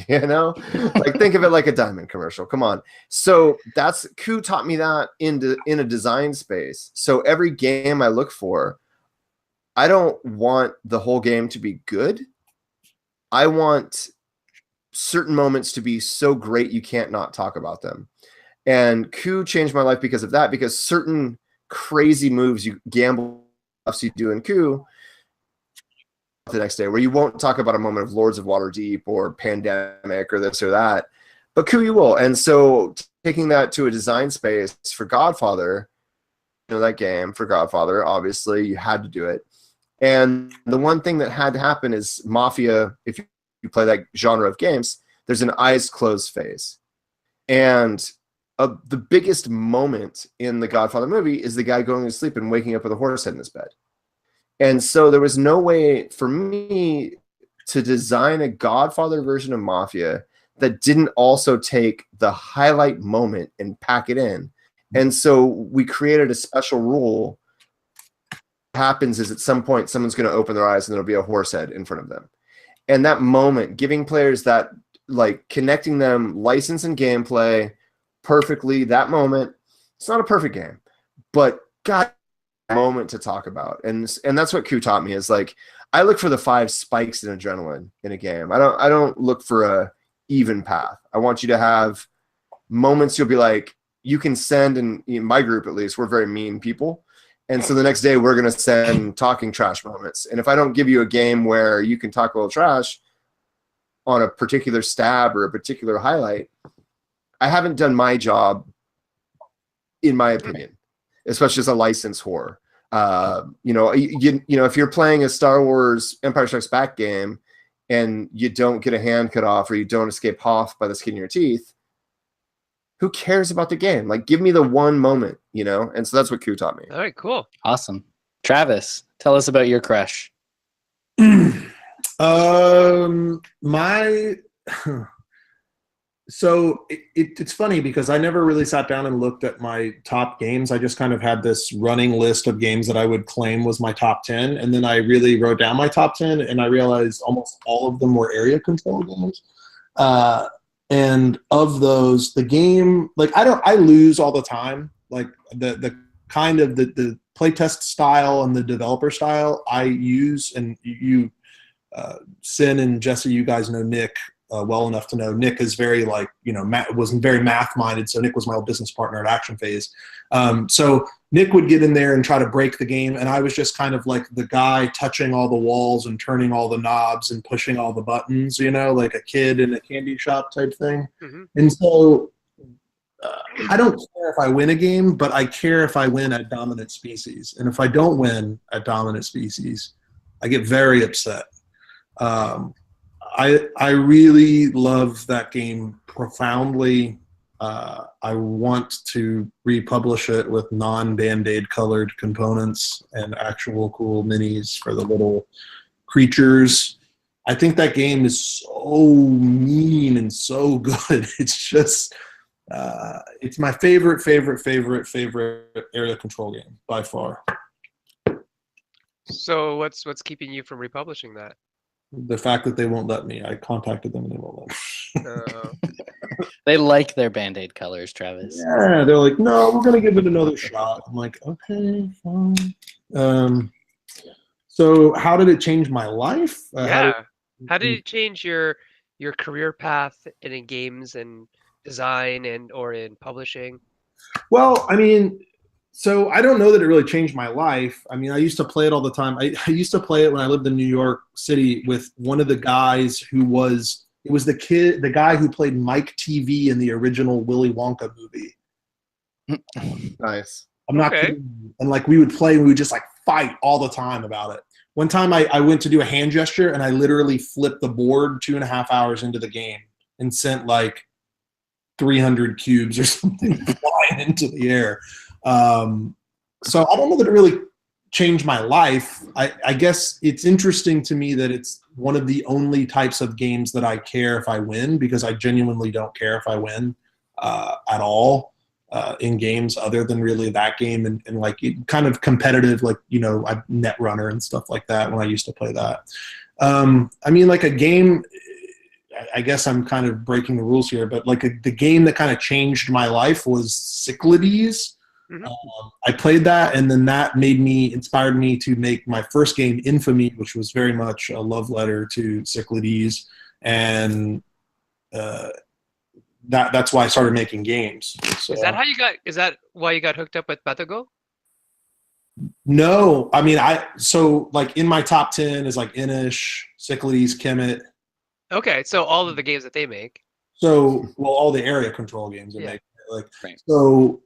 You know, like, think of it like a diamond commercial. Come on. So that's Coup taught me that in a design space. So every game I look for, I don't want the whole game to be good. I want certain moments to be so great you can't not talk about them. And Coup changed my life because of that, because certain crazy moves you do in Coup the next day, where you won't talk about a moment of Lords of Waterdeep or Pandemic or this or that, but Coup you will. And so taking that to a design space for Godfather, that game for Godfather, obviously you had to do it. And the one thing that had to happen is Mafia, if you play that genre of games, there's an eyes closed phase. And the biggest moment in the Godfather movie is the guy going to sleep and waking up with a horse head in his bed. And so there was no way for me to design a Godfather version of Mafia that didn't also take the highlight moment and pack it in. And so we created a special rule. What happens is, at some point, someone's going to open their eyes and there'll be a horse head in front of them. And that moment, giving players that, like, connecting them, license and gameplay perfectly, that moment, it's not a perfect game, but God, moment to talk about. And that's what Coup taught me, is like, I look for the 5 spikes in adrenaline in a game. I don't look for a even path. I want you to have moments you'll be like, you can send, and in my group at least, we're very mean people. And so the next day we're going to send talking trash moments. And if I don't give you a game where you can talk a little trash on a particular stab or a particular highlight, I haven't done my job, in my opinion, especially as a licensed horror. If you're playing a Star Wars Empire Strikes Back game and you don't get a hand cut off, or you don't escape Hoth by the skin of your teeth, who cares about the game? Like, give me the one moment, And so that's what Coup taught me. All right, cool. Awesome. Travis, tell us about your crush. So it's funny, because I never really sat down and looked at my top games. I just kind of had this running list of games that I would claim was my top 10. And then I really wrote down my top 10, and I realized almost all of them were area control games. And of those, the game, like, I lose all the time. Like, the kind of the playtest style and the developer style I use, and you, Sen and Jessey, you guys know Nick well enough to know Nick is very, like, was very math minded. So Nick was my old business partner at Action Phase. So Nick would get in there and try to break the game, and I was just kind of like the guy touching all the walls and turning all the knobs and pushing all the buttons, like a kid in a candy shop type thing. Mm-hmm. And so I don't care if I win a game, but I care if I win at dominant species. And if I don't win at dominant species, I get very upset. I really love that game profoundly. I want to republish it with non-Band-Aid colored components and actual cool minis for the little creatures. I think that game is so mean and so good. It's just, it's my favorite area control game by far. So what's keeping you from republishing that? The fact that they won't let me. I contacted them and they won't let me. They like their Band-Aid colors, Travis. Yeah, they're like, no, we're going to give it another shot. I'm like, okay, fine. So how did it change my life? How did it change your career path in games and design or in publishing? Well, I mean, so I don't know that it really changed my life. I mean, I used to play it all the time. I used to play it when I lived in New York City with one of the guys who was – it was the guy who played Mike TV in the original Willy Wonka movie. Nice. I'm not kidding. And like we would play and we would just like fight all the time about it. One time I went to do a hand gesture and I literally flipped the board 2.5 hours into the game and sent like 300 cubes or something flying into the air. So I don't know that it really changed my life. I guess it's interesting to me that it's one of the only types of games that I care if I win, because I genuinely don't care if I win at all in games other than really that game and like kind of competitive, like, I Netrunner and stuff like that when I used to play that. I mean, like a game, I guess I'm kind of breaking the rules here, but like the game that kind of changed my life was Cyclades. Mm-hmm. I played that, and then that inspired me to make my first game, Infamy, which was very much a love letter to Cyclades, and that's why I started making games. So, Is that why you got hooked up with Batago? No, I mean, so like in my top 10 is like Inish, Cyclades, Kemet. Okay, so all of the games that they make. So, well, all the area control games they make. Like, right. So,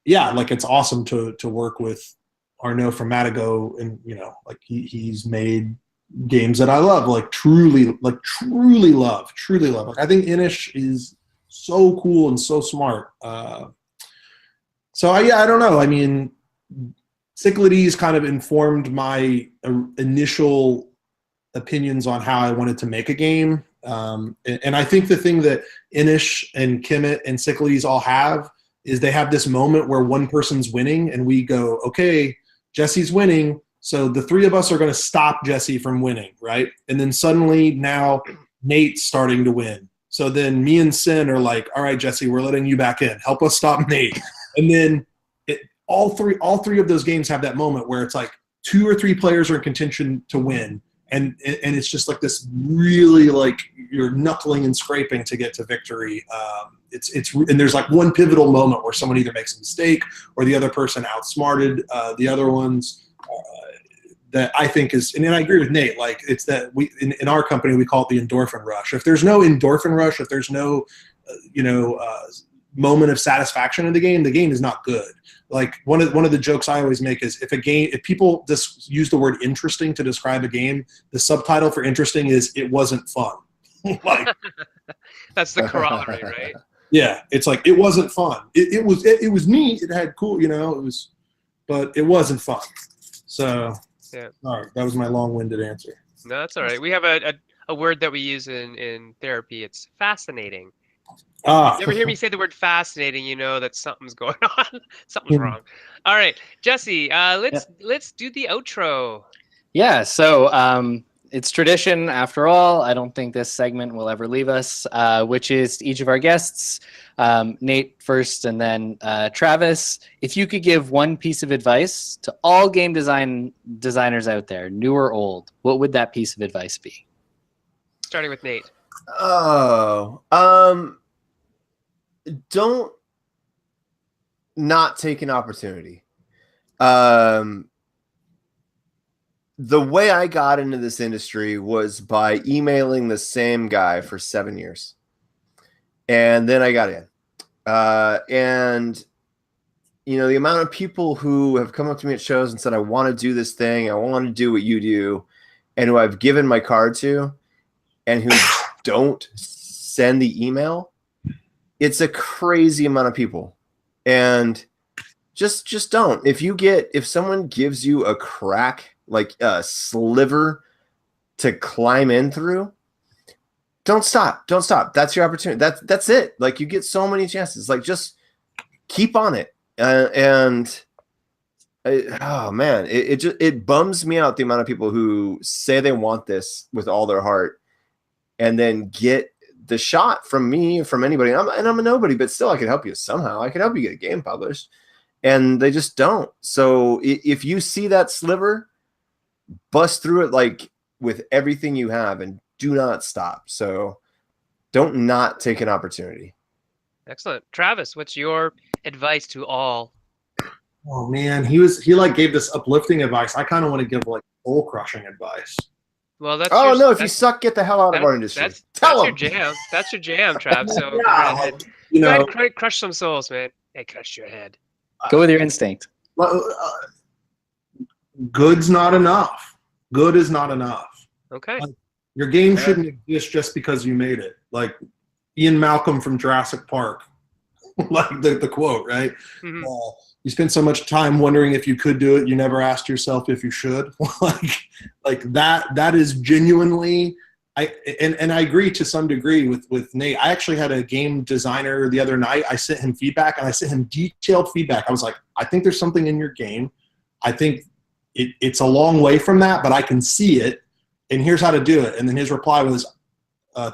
yeah, like it's awesome to work with Arnaud from Matago, and like he's made games that I love, like truly love. Like, I think Inish is so cool and so smart. So I don't know. I mean, Cyclades kind of informed my initial opinions on how I wanted to make a game. And I think the thing that Inish and Kemet and Cyclades all have is they have this moment where one person's winning and we go, okay, Jesse's winning, so the three of us are going to stop Jesse from winning, right? And then suddenly now Nate's starting to win. So then me and Sen are like, all right, Jesse, we're letting you back in. Help us stop Nate. And then all three of those games have that moment where it's like 2 or 3 players are in contention to win. And it's just like this really like you're knuckling and scraping to get to victory. And there's like one pivotal moment where someone either makes a mistake or the other person outsmarted the other ones. That I think is, and I agree with Nate. Like it's that we in our company we call it the endorphin rush. If there's no endorphin rush, if there's no moment of satisfaction in the game is not good. Like one of the jokes I always make is if people just use the word interesting to describe a game, the subtitle for interesting is it wasn't fun. Like That's the corollary, right? Yeah, it's like it wasn't fun. It was neat. It had cool, but it wasn't fun. So yeah, all right, that was my long-winded answer. No, that's all right. We have a word that we use in therapy. It's fascinating. If you ever hear me say the word fascinating, you know that something's going on. Something's wrong. All right, Jesse, let's do the outro. Yeah, so it's tradition after all. I don't think this segment will ever leave us, which is each of our guests, Nate first and then Travis. If you could give one piece of advice to all game designers out there, new or old, what would that piece of advice be? Starting with Nate. not take an opportunity. The way I got into this industry was by emailing the same guy for 7 years. And then I got in. And, you know, the amount of people who have come up to me at shows and said, I want to do this thing, I want to do what you do, and who I've given my card to, and who don't send the email, it's a crazy amount of people. And just don't. If someone gives you a crack, like a sliver to climb in through, don't stop. That's your opportunity. That's it. Like, you get so many chances. Like, just keep on it. Oh man, it bums me out, the amount of people who say they want this with all their heart and then get the shot from me, from anybody. And I'm a nobody, but still I can help you somehow. I can help you get a game published, and they just don't. So if you see that sliver, bust through it, like, with everything you have, and do not stop. So don't not take an opportunity. Excellent. Travis, what's your advice to all? Oh man, he like gave this uplifting advice. I kind of want to give like soul crushing advice. Well, that's if you suck, get the hell out of our industry. That's your jam. That's your jam, Trav. So Yeah, go like, you know, ahead, crush some souls, man. Hey, crush your head. Go with your instinct. good's not enough. Good is not enough. Okay. Like, your game shouldn't exist just because you made it. Like Ian Malcolm from Jurassic Park, like the quote, right? Mm-hmm. You spend so much time wondering if you could do it, you never asked yourself if you should. like that is genuinely. I agree to some degree with Nate. I actually had a game designer the other night. I sent him feedback, and I sent him detailed feedback. I was like, I think there's something in your game. I think it's a long way from that, but I can see it, and here's how to do it. And then his reply was,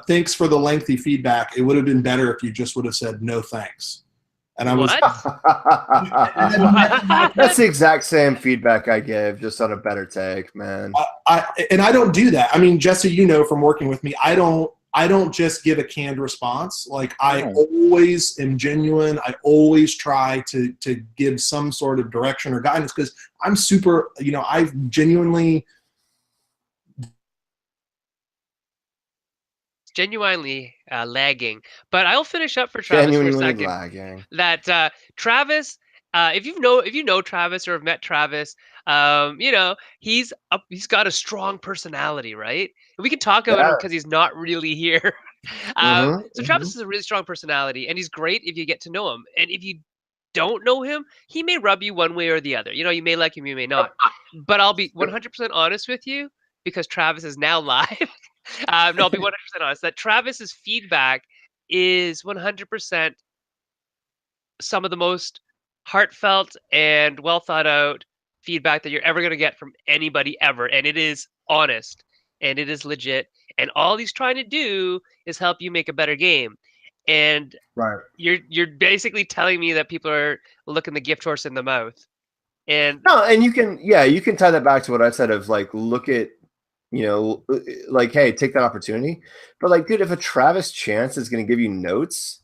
thanks for the lengthy feedback. It would have been better if you just would have said no thanks. And I was That's the exact same feedback I gave, just on a better take, man. I don't do that. I mean, Jesse, you know from working with me, I don't just give a canned response. Like I always am genuine. I always try to give some sort of direction or guidance, because I'm super, I've genuinely lagging, but I'll finish up for Travis for a second. Lagging. That Travis, if you know Travis or have met Travis, he's got a strong personality, right? And we can talk about him because he's not really here. So Travis has a really strong personality, and he's great if you get to know him. And if you don't know him, he may rub you one way or the other. You may like him, you may not. But I'll be 100% honest with you, because Travis is now live. No, I'll be 100% honest that Travis's feedback is 100% some of the most heartfelt and well thought out feedback that you're ever going to get from anybody ever. And it is honest and it is legit. And all he's trying to do is help you make a better game. And you're basically telling me that people are looking the gift horse in the mouth. And you can tie that back to what I said of like, look at, like, hey, take that opportunity. But like, dude, if a Travis Chance is going to give you notes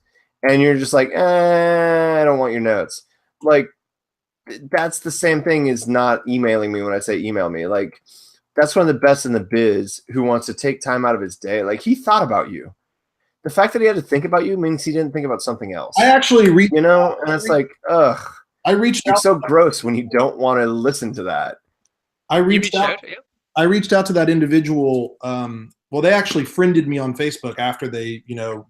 and you're just like, I don't want your notes. Like, that's the same thing as not emailing me when I say email me. Like, that's one of the best in the biz who wants to take time out of his day. Like, he thought about you. The fact that he had to think about you means he didn't think about something else. I actually and it's like, ugh. I reached out. It's so gross when you don't want to listen to that. I reached out to that individual. Well, they actually friended me on Facebook after they,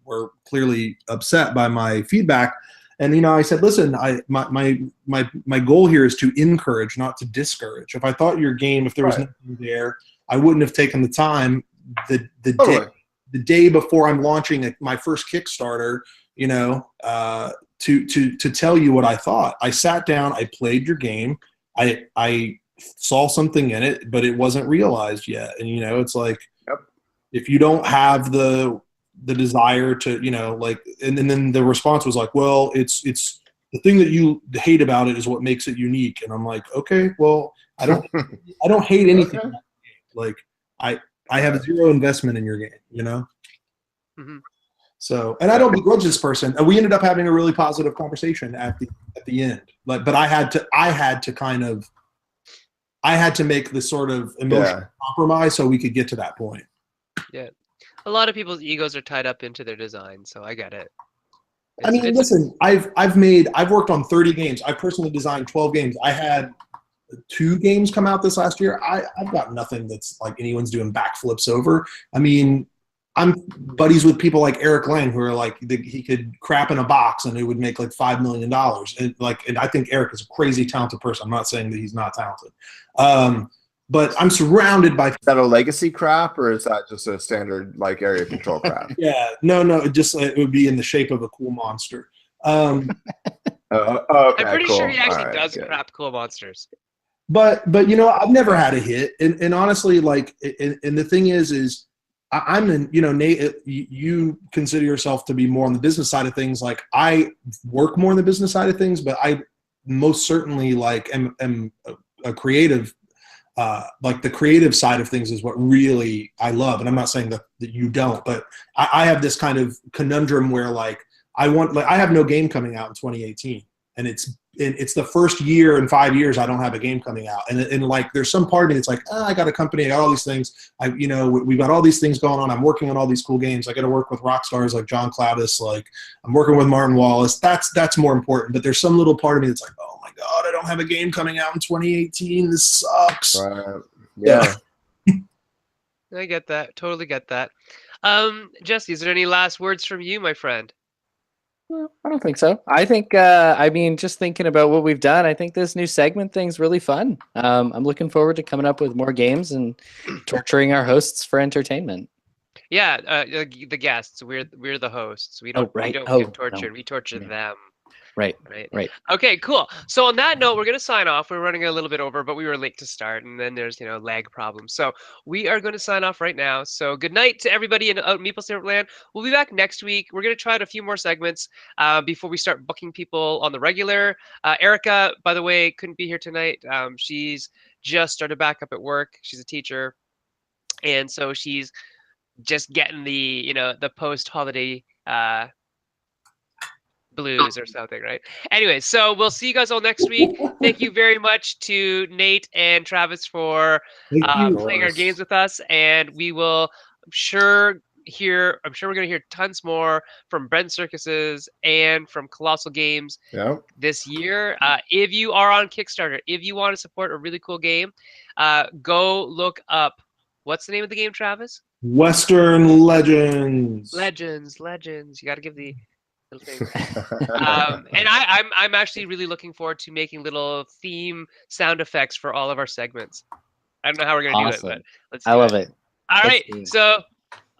were clearly upset by my feedback. And, I said, listen, my goal here is to encourage, not to discourage. If I thought your game, if there was nothing there, I wouldn't have taken the time the day before I'm launching my first Kickstarter, to tell you what I thought. I sat down, I played your game. I saw something in it, but it wasn't realized yet. And, it's like, if you don't have the desire to, and then the response was like, well, it's the thing that you hate about it is what makes it unique. And I'm like, okay, well, I don't hate anything. Okay. Like I have zero investment in your game, Mm-hmm. So, and I don't begrudge this person. And we ended up having a really positive conversation at the end. But I had to make this sort of emotional compromise so we could get to that point. Yeah. A lot of people's egos are tied up into their design, so I get it. Listen, I've worked on 30 games. I personally designed 12 games. I had 2 games come out this last year. I've got nothing that's like anyone's doing backflips over. I mean, I'm buddies with people like Eric Lang, who are like he could crap in a box and it would make like $5 million. And I think Eric is a crazy talented person. I'm not saying that he's not talented, but I'm surrounded by. Is that a legacy crap, or is that just a standard like area control crap? Yeah, no, it would be in the shape of a cool monster. Okay, I'm pretty cool. sure he actually does good. crap cool monsters. But I've never had a hit, and honestly, like, and the thing is I'm in, Nate, you consider yourself to be more on the business side of things. Like, I work more on the business side of things, but I most certainly am a creative. Like, the creative side of things is what really I love. And I'm not saying that you don't, but I have this kind of conundrum where like, I have no game coming out in 2018, and it's the first year in 5 years I don't have a game coming out, and like there's some part of me that's like, I got a company, I got all these things, we've got all these things going on, I'm working on all these cool games, I got to work with rock stars like John Cloudis, like I'm working with Martin Wallace, that's more important. But there's some little part of me that's like, oh my god, I don't have a game coming out in 2018, this sucks. Right. Yeah. I get that, totally get that. Jesse, is there any last words from you, my friend? Well, I don't think so. I think, just thinking about what we've done, I think this new segment thing's really fun. I'm looking forward to coming up with more games and torturing our hosts for entertainment. Yeah, the guests. We're the hosts. We don't get tortured. No. We torture them. Right. Okay, cool. So on that note, we're going to sign off. We're running a little bit over, but we were late to start, and then there's, lag problems. So we are going to sign off right now. So good night to everybody in Meeple Syrup Land. We'll be back next week. We're going to try out a few more segments before we start booking people on the regular. Erica, by the way, couldn't be here tonight. She's just started back up at work. She's a teacher, and so she's just getting the, the post-holiday blues or something, right? Anyway, so we'll see you guys all next week. Thank you very much to Nate and Travis for playing our games with us, and we will, I'm sure we're going to hear tons more from Brent Circuses and from Colossal Games this year. If you are on Kickstarter, if you want to support a really cool game, go look up, what's the name of the game, Travis? Western Legends. Legends. You got to give the thing. And I'm actually really looking forward to making little theme sound effects for all of our segments. I don't know how we're gonna do it, but let's do it. I love it. All right. So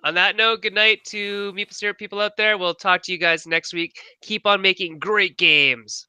on that note, good night to Meeple Syrup people out there. We'll talk to you guys next week. Keep on making great games.